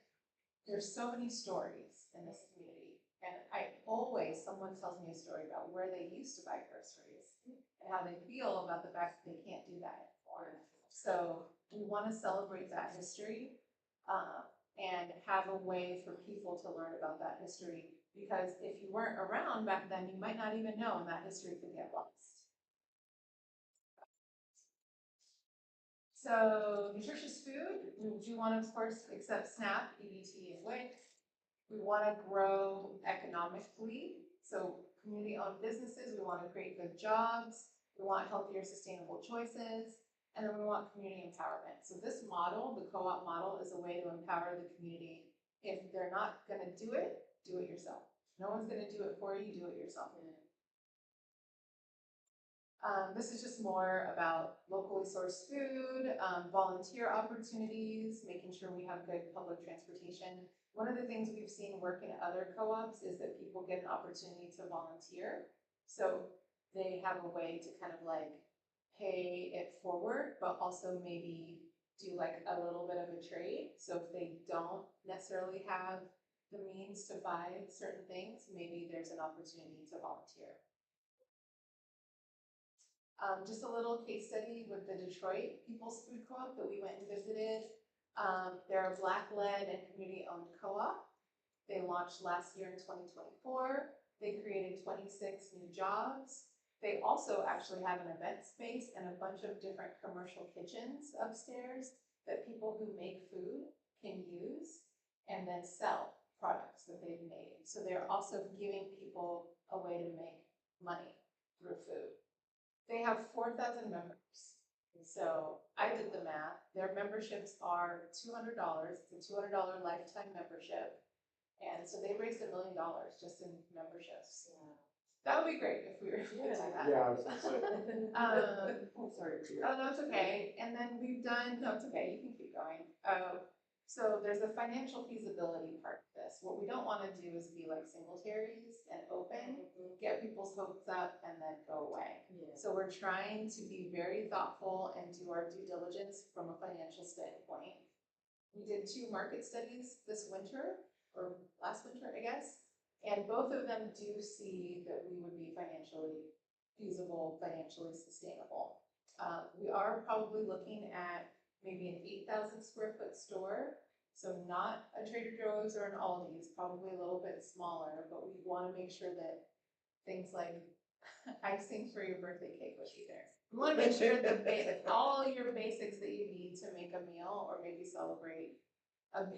there's so many stories in this community. And someone tells me a story about where they used to buy groceries and how they feel about the fact that they can't do that anymore. So we want to celebrate that history and have a way for people to learn about that history. Because if you weren't around back then, you might not even know, and that history could get lost. So nutritious food, we do want to, of course, accept SNAP, EBT, and WIC. We want to grow economically. So community-owned businesses, we want to create good jobs. We want healthier, sustainable choices. And then we want community empowerment. So this model, the co-op model, is a way to empower the community. If they're not going to do it yourself. No one's going to do it for you, do it yourself. This is just more about locally sourced food, volunteer opportunities, making sure we have good public transportation. One of the things we've seen work in other co-ops is that people get an opportunity to volunteer. So they have a way to kind of like pay it forward, but also maybe do like a little bit of a trade. So if they don't necessarily have the means to buy certain things, maybe there's an opportunity to volunteer. Just a little case study with the Detroit People's Food Co-op that we went and visited. They're a Black-led and community-owned co-op. They launched last year in 2024. They created 26 new jobs. They also actually have an event space and a bunch of different commercial kitchens upstairs that people who make food can use and then sell products that they've made. So they're also giving people a way to make money through food. They have 4,000 members. So I did the math. Their memberships are $200. It's a $200 lifetime membership. And so they raised $1 million just in memberships. Yeah. That would be great if we were able to do that. Yeah, I was gonna say. I'm sorry. Oh, no, it's okay. And then we've done, no, it's okay, you can keep going. So there's a financial feasibility part to this. What we don't want to do is be like Singletari's and open, get people's hopes up and then go away. Yeah. So we're trying to be very thoughtful and do our due diligence from a financial standpoint. We did 2 market studies this winter, or last winter, I guess. And both of them do see that we would be financially feasible, financially sustainable. We are probably looking at maybe an 8,000 square foot store. So not a Trader Joe's or an Aldi's, probably a little bit smaller, but we want to make sure that things like icing for your birthday cake would be there. We want to make sure that all your basics that you need to make a meal or maybe celebrate an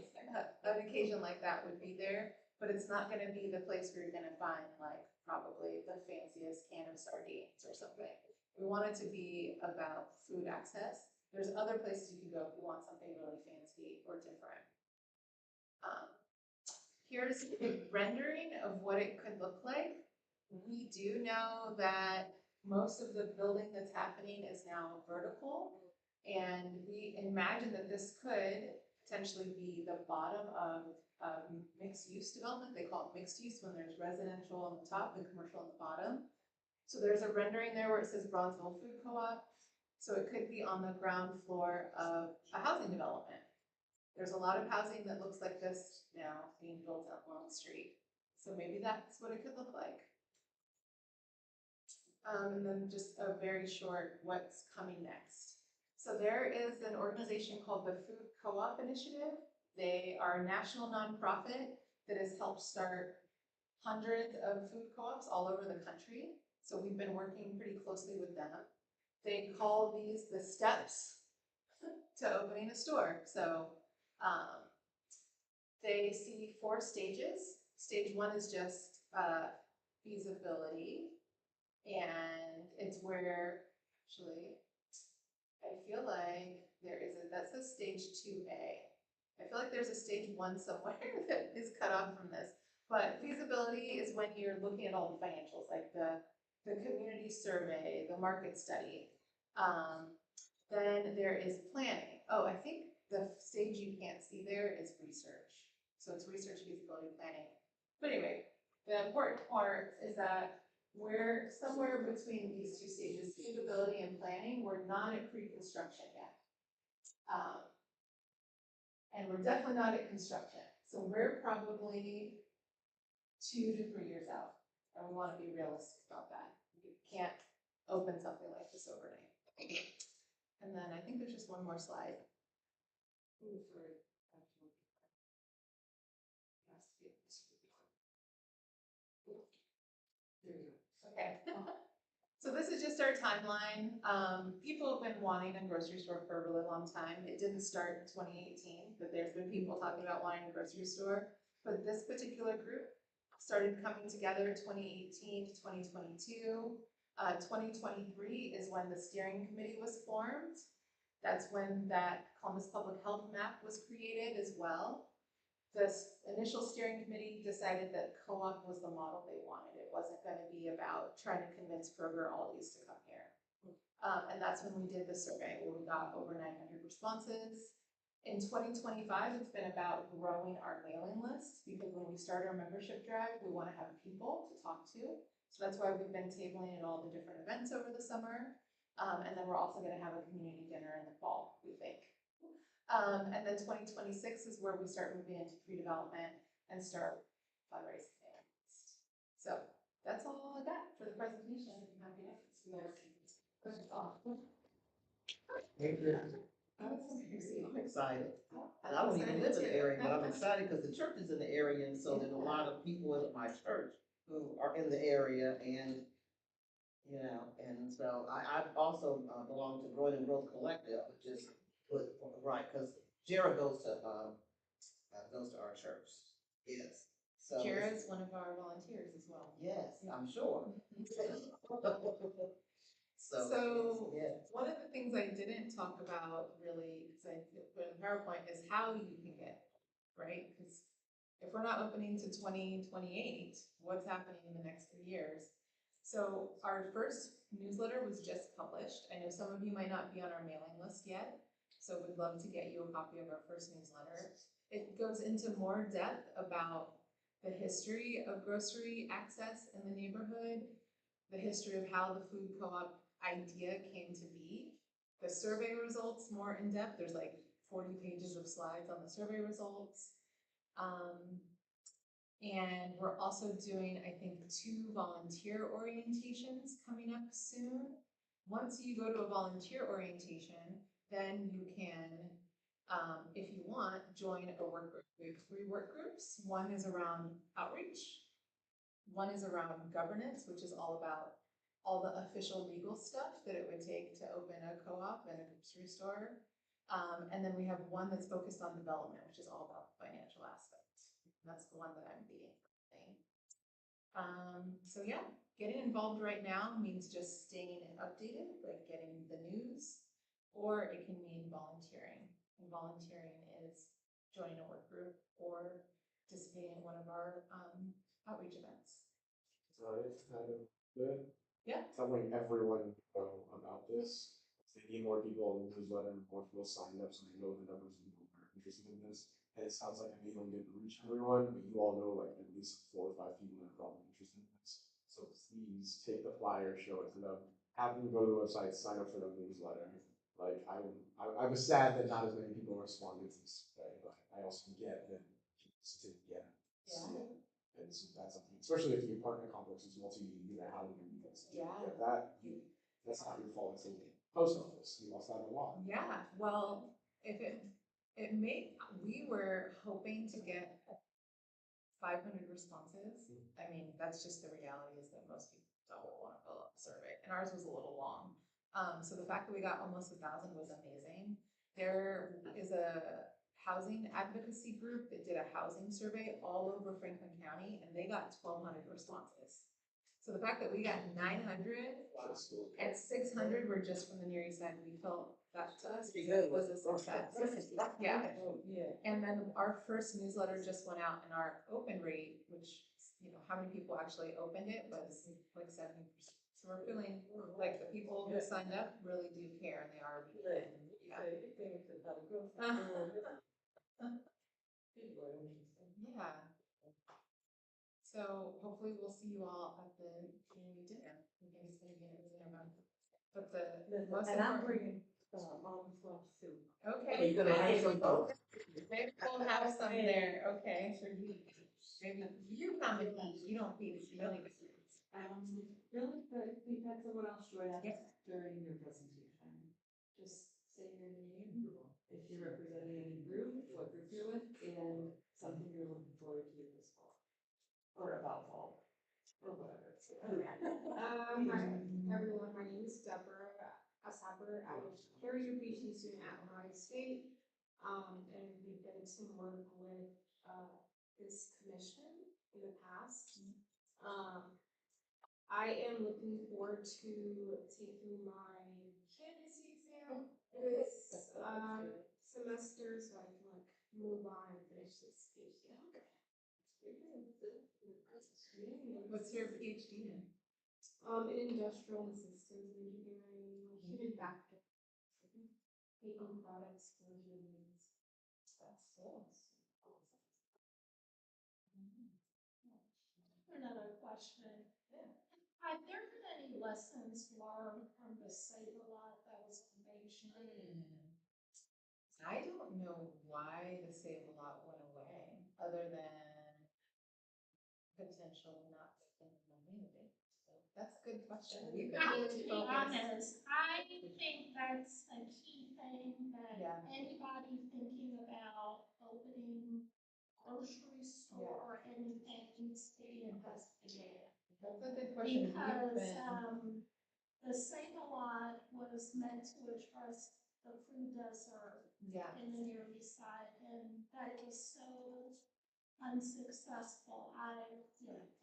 occasion like that would be there. but it's not gonna be the place where you're gonna find like probably the fanciest can of sardines or something. We want it to be about food access. There's other places you can go if you want something really fancy or different. Here's a rendering of what it could look like. We do know that most of the building that's happening is now vertical. And we imagine that this could potentially be the bottom of mixed use development. They call it mixed use when there's residential on the top and commercial on the bottom. So there's a rendering there where it says Bronzeville Food Co-op. So it could be on the ground floor of a housing development. There's a lot of housing that looks like this now being built up Long Street. So maybe that's what it could look like. And then just a very short what's coming next. So there is an organization called the Food Co-op Initiative. They are a national nonprofit that has helped start hundreds of food co-ops all over the country. So we've been working pretty closely with them. They call these the steps to opening a store. So they see 4 stages. Stage 1 is just feasibility. And it's where, actually, I feel like there is that says stage 2A. I feel like there's a stage 1 somewhere that is cut off from this. But feasibility is when you're looking at all the financials, like the community survey, the market study. Then there is planning. Oh, I think the stage you can't see there is research. So it's research, feasibility, planning. But anyway, the important part is that we're somewhere between these 2 stages, feasibility and planning. We're not at pre-construction yet. And we're definitely not at construction. So we're probably 2 to 3 years out. And we want to be realistic about that. You can't open something like this overnight. And then I think there's just one more slide. Ooh, sorry. Okay. So this is just our timeline. People have been wanting a grocery store for a really long time. It didn't start in 2018, but there's been people talking about wanting a grocery store. But this particular group started coming together 2018 to 2022. 2023 is when the steering committee was formed. That's when that Columbus Public Health map was created as well. This initial steering committee decided that co-op was the model they wanted. It wasn't going to be about trying to convince Kroger Aldi's to come here. And that's when we did the survey where we got over 900 responses. In 2025, it's been about growing our mailing list because when we start our membership drive, we want to have people to talk to. So that's why we've been tabling at all the different events over the summer. And then we're also going to have a community dinner in the fall, we think. And then 2026 is where we start moving into pre-development and start fundraising. So that's all I got for the presentation. I'm happy to see you guys. I'm excited. And I don't even live in the area, but I'm excited because the church is in the area, and so there's a lot of people at my church who are in the area, and and so I also belong to Growing and Growth Collective, which is right, because Jared goes to our church. Yes. So Jared's one of our volunteers as well. yes, I'm sure. So yeah. one of the things I didn't talk about really, because I put in PowerPoint, is how you can get, right? Because if we're not opening to 2028, what's happening in the next 3 years? So our first newsletter was just published. I know some of you might not be on our mailing list yet, so we'd love to get you a copy of our first newsletter. It goes into more depth about the history of grocery access in the neighborhood, the history of how the food co-op idea came to be, the survey results more in depth. There's like 40 pages of slides on the survey results. And we're also doing, I think, 2 volunteer orientations coming up soon. Once you go to a volunteer orientation, then you can, if you want, join a work group. We have 3 work groups. One is around outreach. One is around governance, which is all about all the official legal stuff that it would take to open a co-op and a grocery store. And then we have one that's focused on development, which is all about the financial aspects. That's the one that I'm being. So yeah, getting involved right now means just staying updated, like getting the news, or it can mean volunteering. And volunteering is joining a work group or participating in one of our outreach events. So it's kind of good. Yeah. Sounds like everyone know about this. They need more people in the newsletter, more people signed up, so they know the numbers of people who are interested in this. And it sounds like I may not get to reach everyone, but you all know like at least 4 or 5 people that are probably interested in this. So please take the flyer, show it to them, have them go to the website, sign up for the newsletter. Like I was sad that not as many people responded to this today, but I also get that people just didn't get it. Yeah. And so that's something, especially if your partner complex is multi-unit housing units. Yeah. Get that, that's not your fault, it's the post office, you lost out on a lot. Yeah, well, if we were hoping to get 500 responses. I mean, that's just the reality is that most people don't want to fill out the survey, and ours was a little long. So the fact that we got almost 1,000 was amazing. There is a housing advocacy group that did a housing survey all over Franklin County, and they got 1,200 responses. So the fact that we got 900 and 600 were just from the Near East Side, we felt that to us was a success. Yeah. And then our first newsletter just went out, and our open rate, which, you know, how many people actually opened it, was like 70%. So we're feeling like the people who signed up really do care, and they are. Yeah. So hopefully we'll see you all at the community dinner. I think it's gonna be in November. But the most And I'm important. bringing, almond flour too. Okay. Are you gonna have some both? Maybe we'll have some there, okay. Maybe you come and eat, you don't feed, you don't even. Really, but we've had someone else join us Yep. during your presentation. Just say your name, if you're representing any group, what group you're with, and something you're looking forward to this fall. Or about fall, or whatever. Hi, everyone, my name is Deborah Assaper. I was a carrier PhD student at Ohio State. And we've done some work with, this commission in the past. I am looking forward to taking my candidacy exam this, semester, so I can like move on and finish this PhD. What's your PhD in? In industrial and systems engineering, human factors, making products for humans. That's cool. Another question. Yeah. Have there been any lessons learned from the Save-A-Lot that was on Main Street? I don't know why the Save-A-Lot went away, other than potential not within the community. So that's a good question. You can To really be focus. honest, I think that's a key thing that Yeah. anybody thinking about opening grocery store or anything needs to be investigated. That's a good question. Because, the Save-A-Lot was meant to address the food desert Yeah. in the Near East Side, and that was so unsuccessful.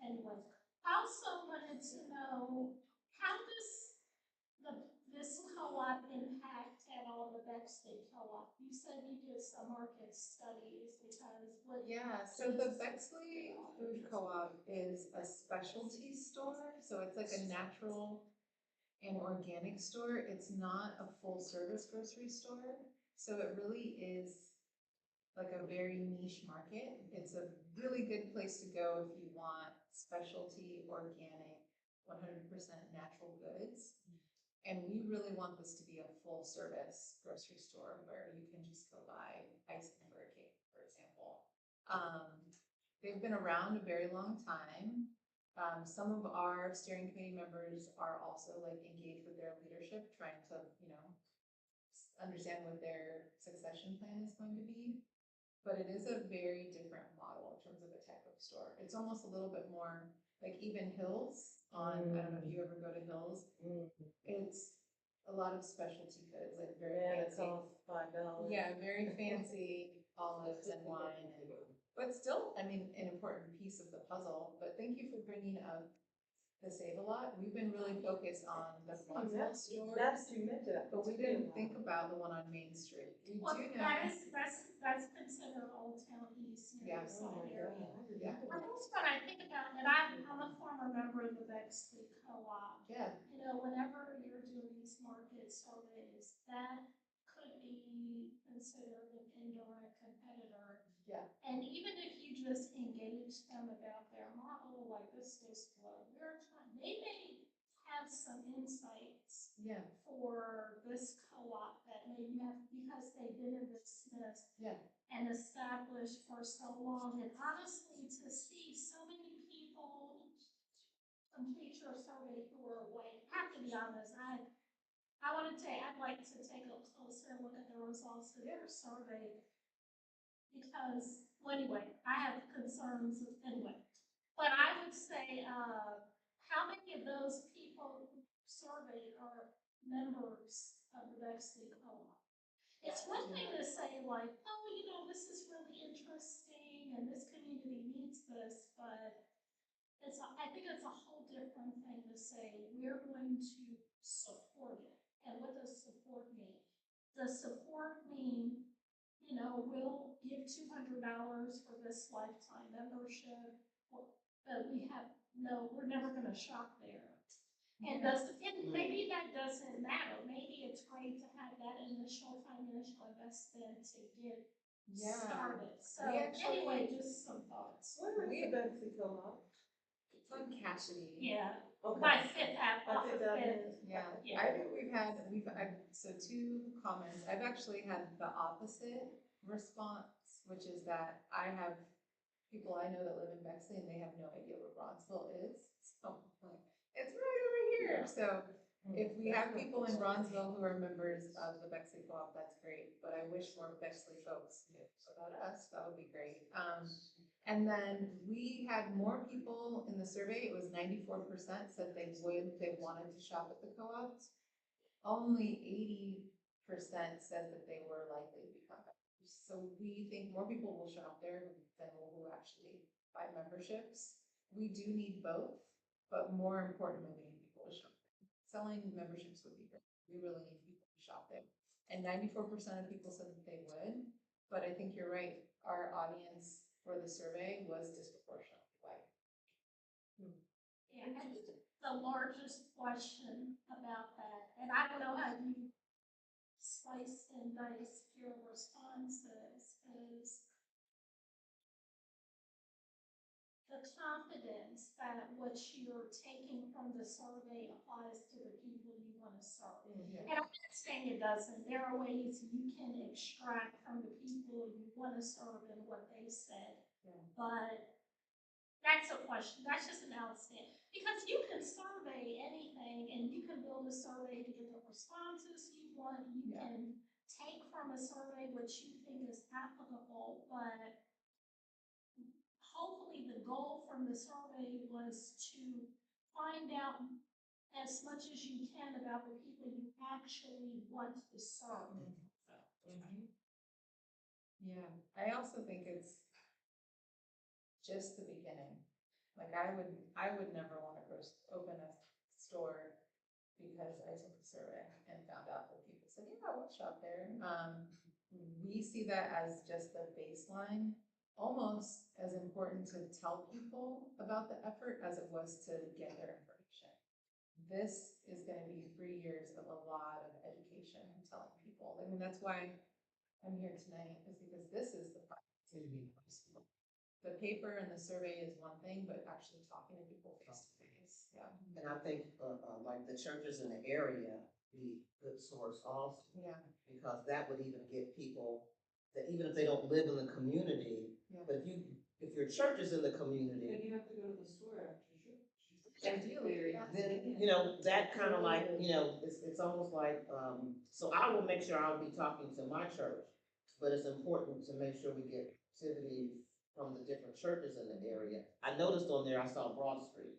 Anyway, I also wanted to know, how does this co-op impact at all the Bexley co-op? You said you did some market studies because what? Yeah, so the Bexley Food Co-op is a specialty store, so it's like a natural and organic store. It's not a full service grocery store, so it really is like a very niche market. It's a really good place to go if you want specialty, organic, 100% natural goods. And we really want this to be a full service grocery store where you can just go buy icing for a cake, for example. They've been around a very long time. Some of our steering committee members are also like engaged with their leadership, trying to, you know, understand what their succession plan is going to be. But it is a very different model in terms of the type of store. It's almost a little bit more like even Hills on, I don't know if you ever go to Hills. It's a lot of specialty goods, like very fancy. $5. Yeah, very fancy olives and wine. but still, I mean, an important piece of the puzzle, but thank you for bringing up the Save-A-Lot. We've been really focused on the Bronzeville stores, That's you mentioned that. but we didn't think about the one on Main Street. We Well, do know. that's considered Old Town East, you know, Yeah. so Oh my area. God. Yeah. But also when I think about it, I'm a former member of the Bexley Co-op. Yeah, You know, whenever you're doing these market surveys, that could be considered an indirect competitor. yeah, And even if you just engage them about their model, like this is what we're trying, they may have some insights yeah, for this co-op that maybe have, because they've been in business yeah. and established for so long. And honestly, to see so many people complete your survey who are away, I have to be honest, I'd like to take a closer look at the results of their survey. Because, well, anyway, I have concerns anyway. But I would say, how many of those people who surveyed are members of the Bexley Co-op? It's one thing to say like, oh, you know, this is really interesting and this community needs this, but I think it's a whole different thing to say, we're going to support it. And what does support mean? Does support mean, you know, we'll give $200 for this lifetime membership, but we're never gonna shop there. And maybe that doesn't matter, maybe it's great to have that initial financial investment to get Yeah. started. So We actually- anyway, just some thoughts. Where is the Bexley Co-op? It's on Cassidy. Yeah, Okay. by Fifth Ave, I off think of that Fifth. is. Yeah, Yeah. I think so two comments. I've actually had the opposite response, which is that I have people I know that live in Bexley and they have no idea where Bronzeville is. So I'm like, it's right over here. So if we have people in Bronzeville who are members of the Bexley Co-op, that's great. But I wish more Bexley folks knew about us. That would be great. And then we had more people in the survey. It was 94% said they wanted to shop at the co-ops. Only 80% said that they were likely to become members. So we think more people will shop there than who actually buy memberships. We do need both, but more importantly, we need people to shop there. Selling memberships would be great. We really need people to shop there. And 94% of people said that they would, but I think you're right. Our audience for the survey was disproportionately white. Yeah, and the largest question about that, and I don't know how you slice and dice your responses, is the confidence that what you're taking from the survey applies to the people you want to serve. Yeah. And I'm not saying it doesn't. There are ways you can extract from the people you want to serve and what they said. Yeah. But that's a question. That's just an outstanding. Because you can survey anything and you can build a survey to get the responses you want. You Yeah. can take from a survey what you think is applicable, but hopefully the goal from the survey was to find out as much as you can about the people you actually want to serve. Yeah, I also think it's just the beginning. Like I would never want to open a store because I took a survey and found out that people said, yeah, we'll shop there. We see that as just the baseline, almost as important to tell people about the effort as it was to get their information. This is going to be 3 years of a lot of education and telling people. I mean, that's why I'm here tonight, is because this is the opportunity. The paper and the survey is one thing, but actually talking to people face to face, yeah. And I think, like the churches in the area be good source also, Yeah, because that would even get people that even if they don't live in the community, Yeah. but if your church is in the community, you have to go to the store after church. ideally, yeah. then, you know, that kind of like, you know, it's almost like, so I will make sure I'll be talking to my church, but it's important to make sure we get activity from the different churches in the area. I noticed on there, I saw Broad Street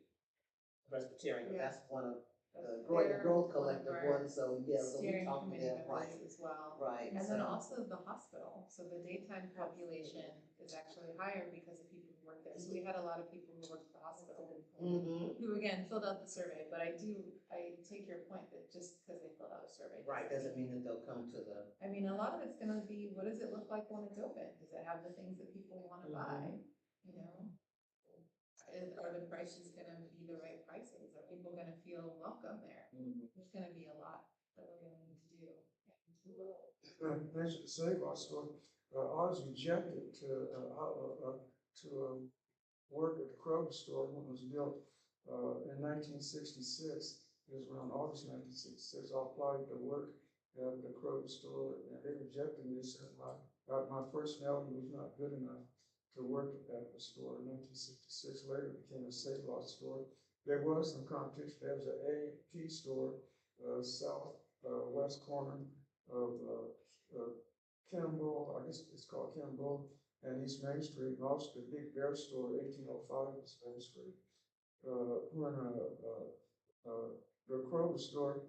Presbyterian, Yeah. that's one of the They're Growth one of Collective our one, so yeah, so we steering talked to committee them, right, members as well. right. And then so- also the hospital, so the daytime population is actually higher because of people who work there. So we had a lot of people who work at the hospital Mhm. who again filled out the survey, but I take your point that just because they filled out a survey. Right, doesn't mean that they'll come to the, I mean, a lot of it's gonna be, what does it look like when it's open? Does it have the things that people wanna buy, you know? Are the prices gonna be the right prices? Are people gonna feel welcome there? There's gonna be a lot that we're gonna need to do. Mentioned the Save Our Store, I was rejected to work at the Kroger store when it was built, in 1966. It was around August 1966. I applied to work at the Kroger store and they rejected me. They said my personality was not good enough to work at the store. In 1966, later it became a Save Our store. There was some competition. There was an A&P store, west corner of Kimball, I guess it's called Kimball, and East Main Street, and also the Big Bear store, 1805 East Main Street. When the Kroger store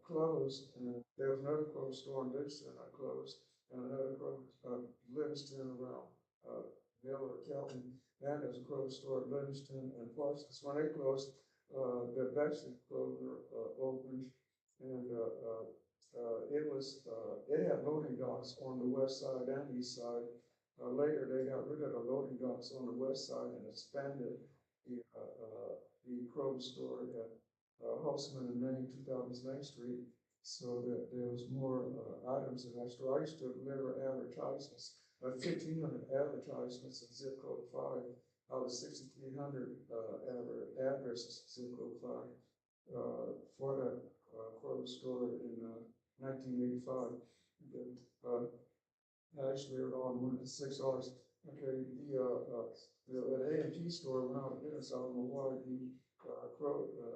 closed, and there was another Kroger store in Livingston that closed, and another Kroger Livingston around Miller, Kelton, and there's a Kroger store in Livingston and Parsons. When they closed, the Bexley Kroger opened, and it had loading docks on the west side and east side. Later, they got rid of the loading docks on the west side and expanded the Kroger store at Holtzman and Main, 2000 Main Street, so that there was more items in that store. I used to deliver advertisements, 1,500 advertisements in zip code 5 out of 6,300 addresses in zip code 5 for that Kroger store in 1985. Actually, around 6 hours. Okay, the A&P store went out of business. I don't know why. The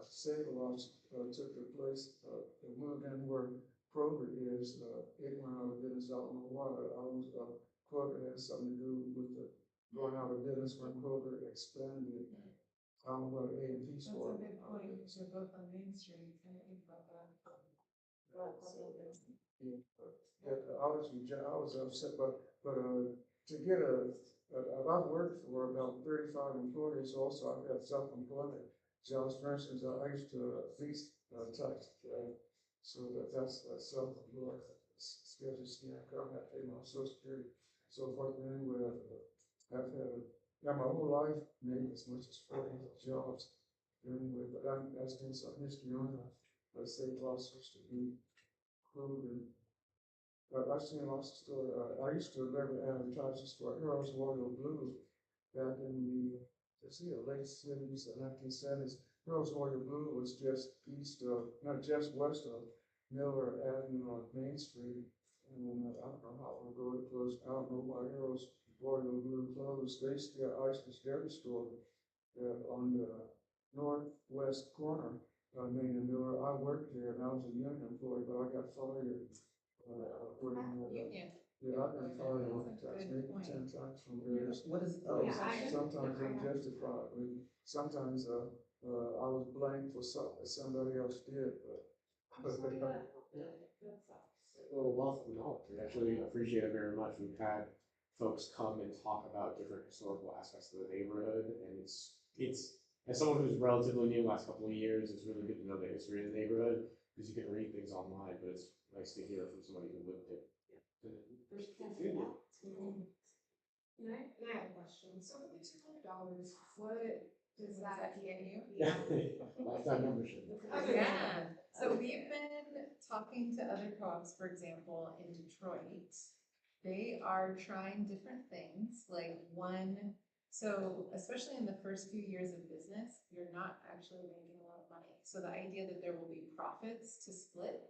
Save-A-Lots took the place. It moved in where Kroger is. It went out of business. I don't know why. Kroger had something to do with the going out of business when Kroger expanded. I don't know what the A&P store. That's a good point, because you're both on Main Street, I didn't think about that. I was upset, but to get I've worked for about 35 employees also. I've got self-employment jobs. For instance, I used to lease tax, so that's self-employed. Schedule C income, I pay my social security, so forth. Anyway, I've had my whole life made as much as 40 jobs. Anyway, but that's been some history on it. Let's say lots used to be clothing. I've seen lots of stores. I used to deliver advertisements for Earl's Royal Blue back in the late 70s and 1970s. Earl's Royal Blue was just just west of Miller Avenue on Main Street. And I don't know how long ago it closed. I don't know why Earl's Royal Blue closed. They still Iceland's Dairy Store on the northwest corner of Main and Miller. I worked there and I was a union employee, but I got fired. Union. Yeah, I've been fired on That's a tax, good maybe point. 10 times from various. what is, Sometimes unjustifiably, sometimes I was blamed for something that somebody else did, but. Well, wealth of knowledge. We actually appreciate it very much. We've had folks come and talk about different historical aspects of the neighborhood, and it's as someone who's relatively new the last couple of years, it's really good to know the history of the neighborhood because you can read things online, but it's nice to hear from somebody who lived it. Can I have a question? So for the $200, what does that get you? Lifetime membership. Yeah, so we've been talking to other co-ops, for example, in Detroit. They are trying different things, so especially in the first few years of business, you're not actually making a lot of money. So the idea that there will be profits to split,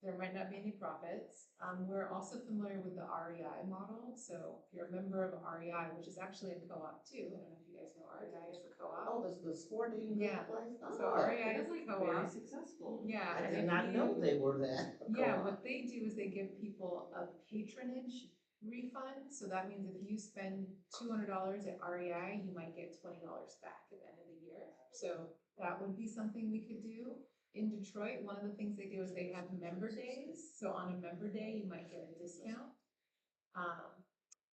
there might not be any profits. We're also familiar with the REI model. So if you're a member of REI, which is actually a co-op too, I don't know if you guys know REI is a co-op. oh, the sporting Yeah. place? So Oh, REI is a co-op. successful. Yeah. I and did if not know you- they were that. Yeah, what they do is they give people a patronage refund. So that means if you spend $200 at REI, you might get $20 back at the end of the year. So that would be something we could do. In Detroit, one of the things they do is they have member days, so on a member day, you might get a discount.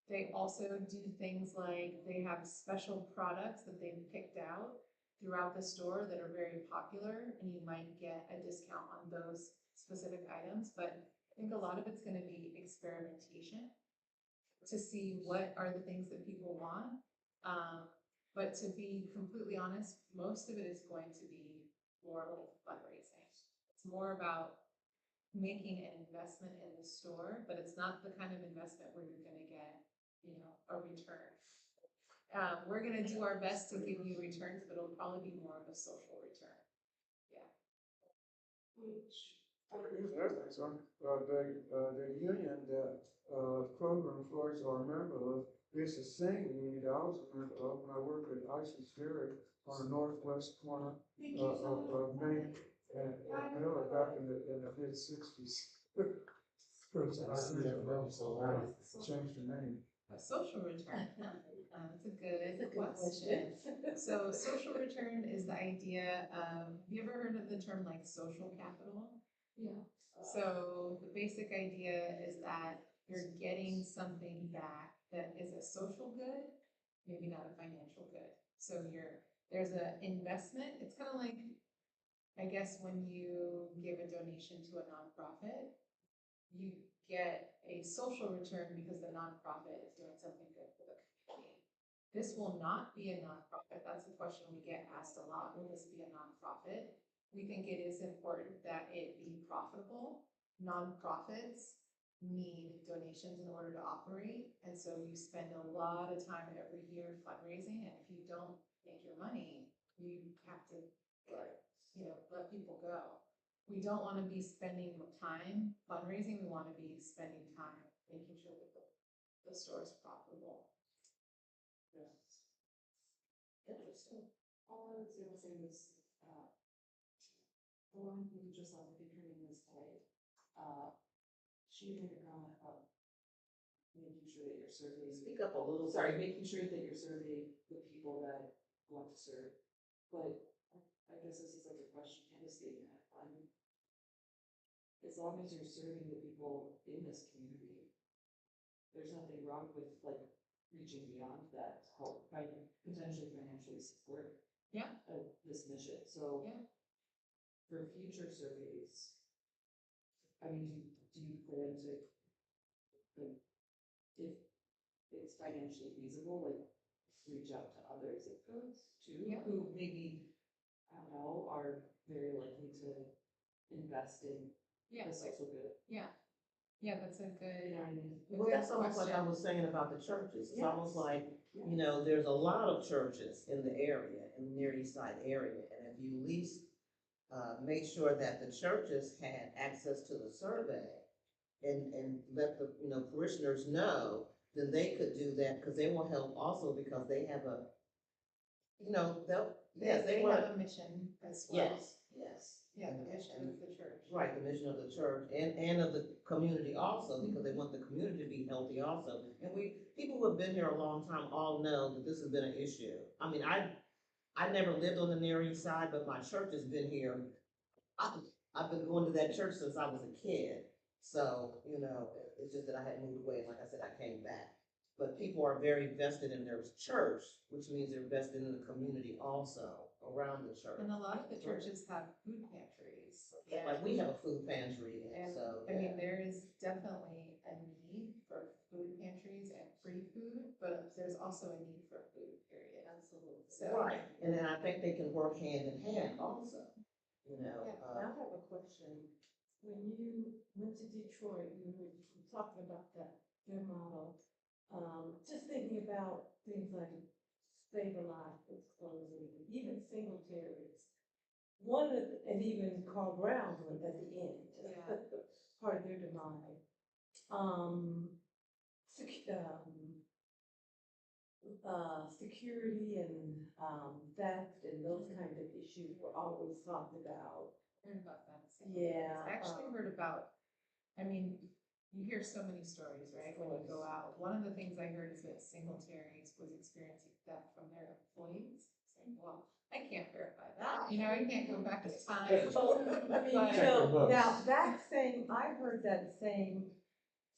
They also do things like they have special products that they've picked out throughout the store that are very popular, and you might get a discount on those specific items, but I think a lot of it's gonna be experimentation to see what are the things that people want. But to be completely honest, most of it is going to be more like fundraising. It's more about making an investment in the store, but it's not the kind of investment where you're gonna get, a return. We're gonna do our best to give you returns, but it'll probably be more of a social return. Yeah. So, the union that, program employees are a member of, it's the same union that I was a member of when I worked at Isis Ferry on the northwest corner, of Main and Miller back in the mid-60s. Changed the name. A social return. That's a good question. So social return is the idea of, have you ever heard of the term like social capital? Yeah. So the basic idea is that you're getting something back that is a social good, maybe not a financial good. So there's an investment. It's kind of like, I guess, when you give a donation to a nonprofit, you get a social return because the nonprofit is doing something good for the community. This will not be a nonprofit. That's a question we get asked a lot. Will this be a nonprofit? We think it is important that it be profitable. Nonprofits need donations in order to operate. And so you spend a lot of time every year fundraising. And if you don't make your money, you have to let people go. We don't want to be spending time fundraising. We want to be spending time making sure that the store is profitable. Interesting. All I was gonna say was, the one who just saw the training this day, she made a comment about making sure that you're serving. Speak up a little. Sorry, making sure that you're serving the people that want to serve. But I guess this is like a question kind of statement. As long as you're serving the people in this community, there's nothing wrong with like reaching beyond that to help potentially financially support this mission. So for future surveys, I mean, do you plan to, like, if it's financially feasible, like reach out to other zip codes too, who maybe, I don't know, are very likely to invest in the social good? Yeah, that's a good. Well, that's almost like I was saying about the churches. It's almost like, there's a lot of churches in the area, in the Near East Side area. And if you at least make sure that the churches had access to the survey and let the, parishioners know, then they could do that, because they will help also, because they have a, They have a mission as well. Yes. Yeah, the mission of the church. Right, the mission of the church and of the community also, because they want the community to be healthy also. And people who have been here a long time all know that this has been an issue. I mean, I never lived on the Near East Side, but my church has been here. I've been going to that church since I was a kid. So, it's just that I had moved away, and like I said, I came back. But people are very vested in their church, which means they're vested in the community also, around the church. And a lot of the churches have food pantries. Like we have a food pantry, And so. I mean, there is definitely a need for food pantries and free food, but there's also a need for food, period. Absolutely. So. Right, and then I think they can work hand in hand also, I have a question. When you went to Detroit, you were talking about their model. Just thinking about things like Save a Life was closing, even Singletarians. And even Carl Brown's one at the end. Yeah. Part of their demise. Security and theft and those kinds of issues were always talked about. Heard about that. Yeah. I actually heard about, you hear so many stories, right, when you go out. One of the things I heard is that Singletaries was experiencing theft from their employees. Saying, well, I can't verify that, you know, I can't go back in time. I mean, But- you know, now that same, I heard that same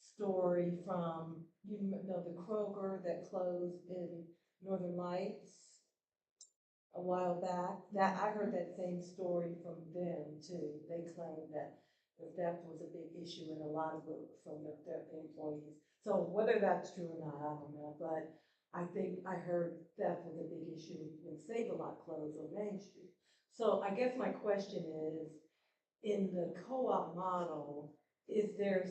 story from, you know, the Kroger that closed in Northern Lights a while back. That, I heard that same story from them too. They claimed that the theft was a big issue and a lot of it from their employees. So whether that's true or not, I don't know, but I think I heard theft was a big issue when Save-A-Lot closed on Main Street. So I guess my question is, in the co-op model, is there,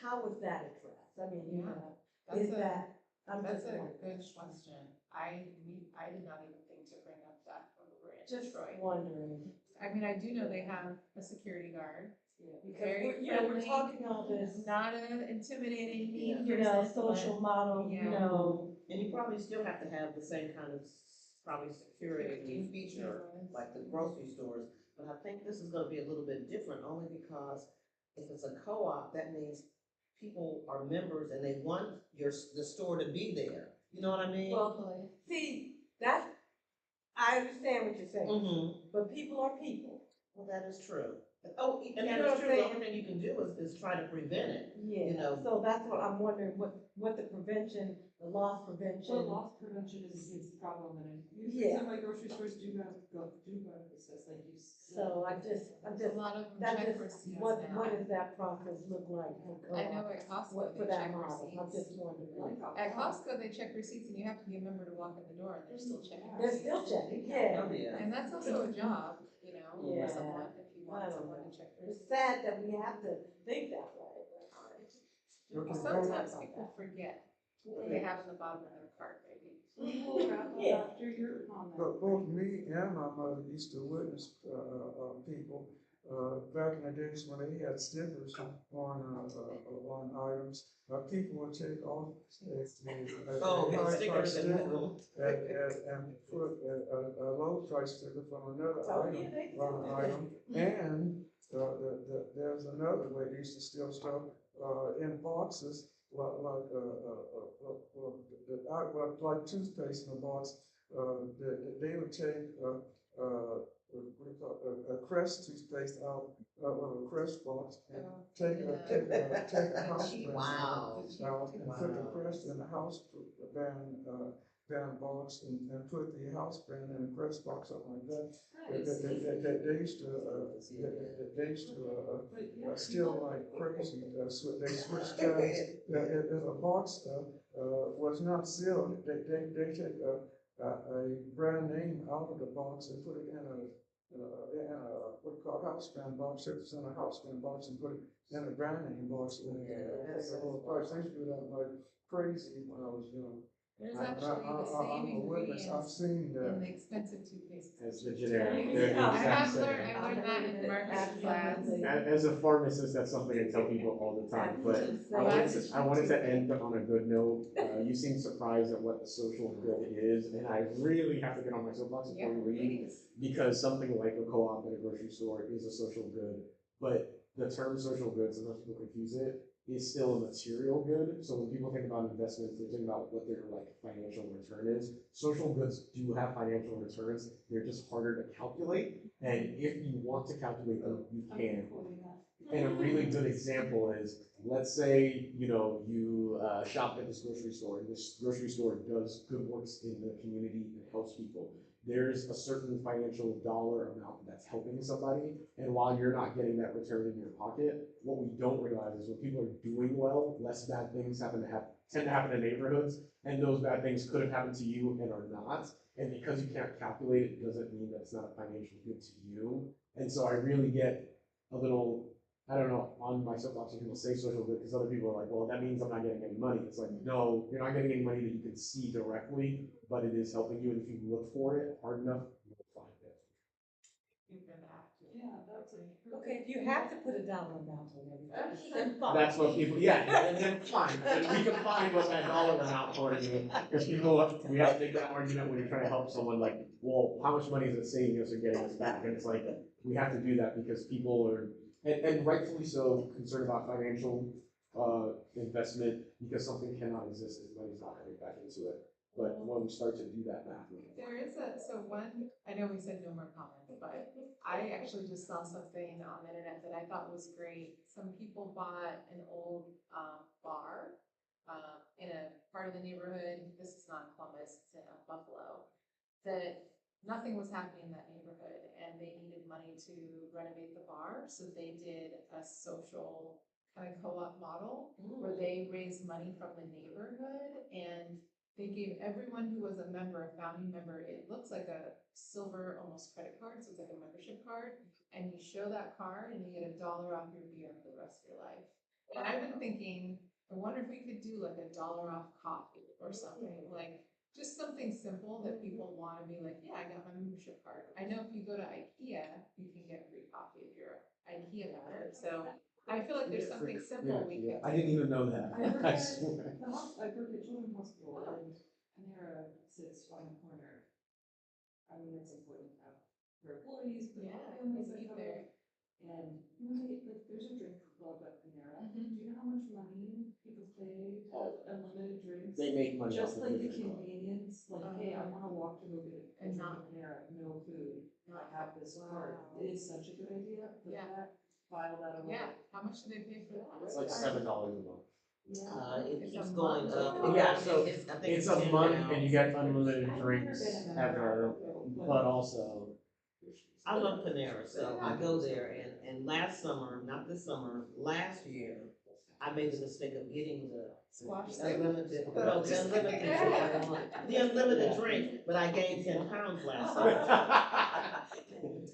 how is that addressed? I mean, you know, That's is that, I'm That's just a wondering. good question. I did not even think to bring up that when we were in Just Detroit. wondering. I mean, I do know they have a security guard. Yeah, because Very we're, you know, we're friendly, talking all this, Not an intimidating, mean you know, person, social model, you yeah. know. And you probably still have to have the same kind of probably security feature like the grocery stores. But I think this is gonna be a little bit different only because if it's a co-op, that means people are members and they want the store to be there. You know what I mean? Well, see, that's, I understand what you're saying, Mm-hmm. but people are people. Well, that is true. Oh, and You that know is what I'm true. The saying? only thing you can do is try to prevent it. Yeah, You know. so that's what I'm wondering, what the prevention, the loss prevention. So loss prevention is a huge problem, and Yeah. some of my grocery stores do have this, like you said. So I'm just, A lot of them that check just, receipts what now. does that process look like for I co-op? know at Costco, What, for they that check model, I'm receipts. just wondering. At Costco, they check receipts and you have to be a member to walk in the door and they're still checking. They're still checking, yeah. Oh, yeah. And that's also a job, you know, Yeah. for someone, if you want I don't someone know. to check their It's sad that we have to think that way. Okay, Sometimes people forget what they have in the bottom of their cart, maybe. We will wrap up Yeah. after your comment. But both me and my mother used to witness, people, back in the days when they had stickers on items, people would take off. Oh, stickers and move them. And put a low price sticker from another Oh, item yeah, they do. on an item. And, there's another way they used to steal stuff, in boxes, like toothpaste in a box. They would take, what do you call it, a Crest toothpaste out of a Crest box and take a house brand Wow. out and put the Crest in the house brand box and put the house brand in the Crest box, something like that. They used to steal like crazy. They switched tags. If a box was not sealed, they take a brand name out of the box and put it in a what you call house brand box. If it's in a house brand box and put it in a brand name box and take a little price. They used to do that like crazy when I was young. There's I'm actually the same a witness. I've ingredients seen that. in the expensive toothpaste. It's the generic. Yeah. They're the I exact have same. learned, I learned that in marketing class. As a pharmacist, that's something I tell people all the time, but I wanted to end on a good note. You seem surprised at what the social good is, and I really have to get on my soapbox Yeah, before we leave, please. because something like a co-op at a grocery store is a social good, but the term social good, sometimes people confuse it, is still a material good. So when people think about investments, they think about what their like financial return is. Social goods do have financial returns. They're just harder to calculate. And if you want to calculate them, you can. And a really good example is, let's say, you shop at this grocery store, and this grocery store does good works in the community and helps people. There's a certain financial dollar amount that's helping somebody, and while you're not getting that return in your pocket, what we don't realize is when people are doing well, less bad things tend to happen in neighborhoods, and those bad things could have happened to you and are not. And because you can't calculate it, doesn't mean that it's not a financial good to you. And so I really get a little, I don't know, on my soapbox, people say social good, because other people are like, well, that means I'm not getting any money. It's like, no, you're not getting any money that you can see directly, but it is helping you, and if you look for it hard enough, you'll find it. Yeah, that's a. Okay, if you have to put a dollar amount on everything, then fine. That's what people, yeah, and then fine, and we can find what that dollar amount for you, because we have to make that argument when you're trying to help someone, like, well, how much money is it saving us or getting us back? And it's like, we have to do that because people are, and rightfully so, concerned about financial investment, because something cannot exist if money's not coming back into it. but when we start to do that math. There is I know we said no more comments, but I actually just saw something on the internet that I thought was great. Some people bought an old, bar, in a part of the neighborhood, this is not in Columbus, it's in Buffalo, that nothing was happening in that neighborhood, and they needed money to renovate the bar, so they did a social kind of co-op model, where they raised money from the neighborhood, and they gave everyone who was a member, a founding member, it looks like a silver, almost credit card, so it's like a membership card, and you show that card and you get $1 off your beer for the rest of your life. And I've been thinking, I wonder if we could do like $1 off coffee or something, like just something simple that people want to be like, yeah, I got my membership card. I know if you go to IKEA, you can get free coffee if you're an IKEA member, so I feel like there's something simple we can. I didn't even know that. I work I at swear. I work at Children's Hospital, and Panera sits on the corner. I mean, it's important to have for employees, but Yeah, families that eat come there. in. And you know, like, there's a drink club at Panera. Do you know how much money people pay for unlimited drinks? They make money off Just of like the the drink. convenience, like, hey, I wanna walk to go get a And drink not- at Panera, no food, I have this card. Wow. It's such a good idea, put Yeah. that, file that away. Yeah, how much do they pay for that? It's like $7 a month. It It's keeps a going month. up. Yeah, so I think It's a 10 month now. and you get unlimited drinks ever, but also. I love Panera, so I go there and last summer, not this summer, last year, I made the mistake of getting the Squash unlimited, no, the unlimited drink. The unlimited drink, but I gained 10 pounds last summer.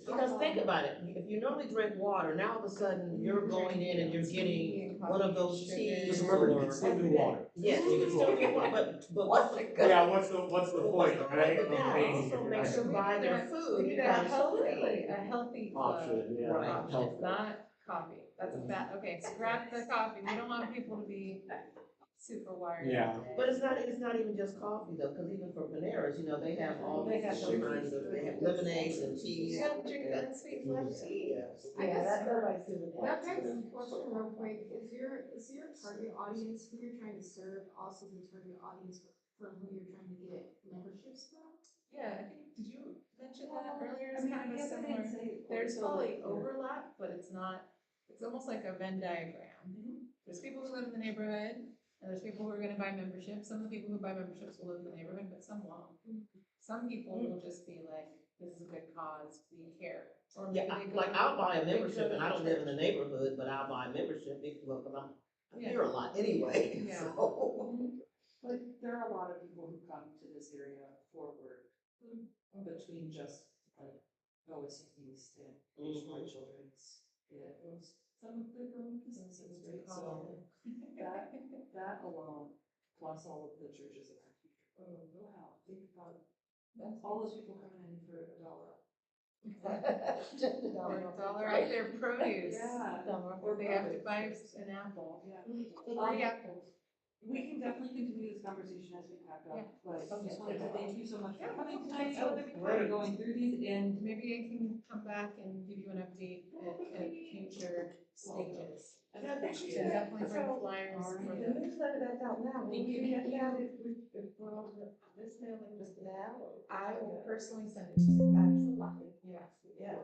Because think about it, if you normally drink water, now all of a sudden you're going in and you're getting one of those teas Just remember, you or. can still do water. Yes, you can still do water, but what's the good? Yeah, what's the point, right? But Of that paying also if makes you're them not- buy their food We need a because. healthy Option, yeah. Right. option, not coffee, that's bad, okay, scrap the coffee, we don't want people to be super wired. Yeah. But it's not even just coffee though, because even for Paneras, they have all They have different kinds of, they have lemonades and teas. You gotta drink the unsweet flush tea. I guess everybody's doing that begs the question real quick, is your target audience, who you're trying to serve, also the target audience for who you're trying to get memberships from? Yeah, I think, did you mention that earlier, I it's mean, kind of a I guess I similar, didn't say. there's so, probably like, overlap, but it's not, it's almost like a Venn diagram. There's people who live in the neighborhood, and there's people who are gonna buy memberships, some of the people who buy memberships will live in the neighborhood, but some won't. Some people will just be like, this is a good cause, we care. Or maybe Yeah, they go- like I'll buy a they go membership to and I don't live in church. the neighborhood, but I'll buy a membership because I'm Yeah. here a lot anyway, Yeah. so. But there are a lot of people who come to this area for work, between just like OSU East and my children's. Some of the growing businesses, right, so that alone, plus all of the churches that are here. Oh, wow, think about, all those people coming in for $1. Just $1 off their produce. Yeah. Or they have to buy an apple. Yeah. Three apples. We can definitely continue this conversation as we pack Yeah. up, but I just wanted to thank you so much for Yeah. coming tonight. Oh, that'd be We're great. going through these and Maybe I can come back and give you an update at future stages. And I think she Yeah, said, definitely bring flyers for the the. newsletter that's out now, Thank you. this mailing just now. I will personally send it to you. Absolutely. Yeah. Yeah.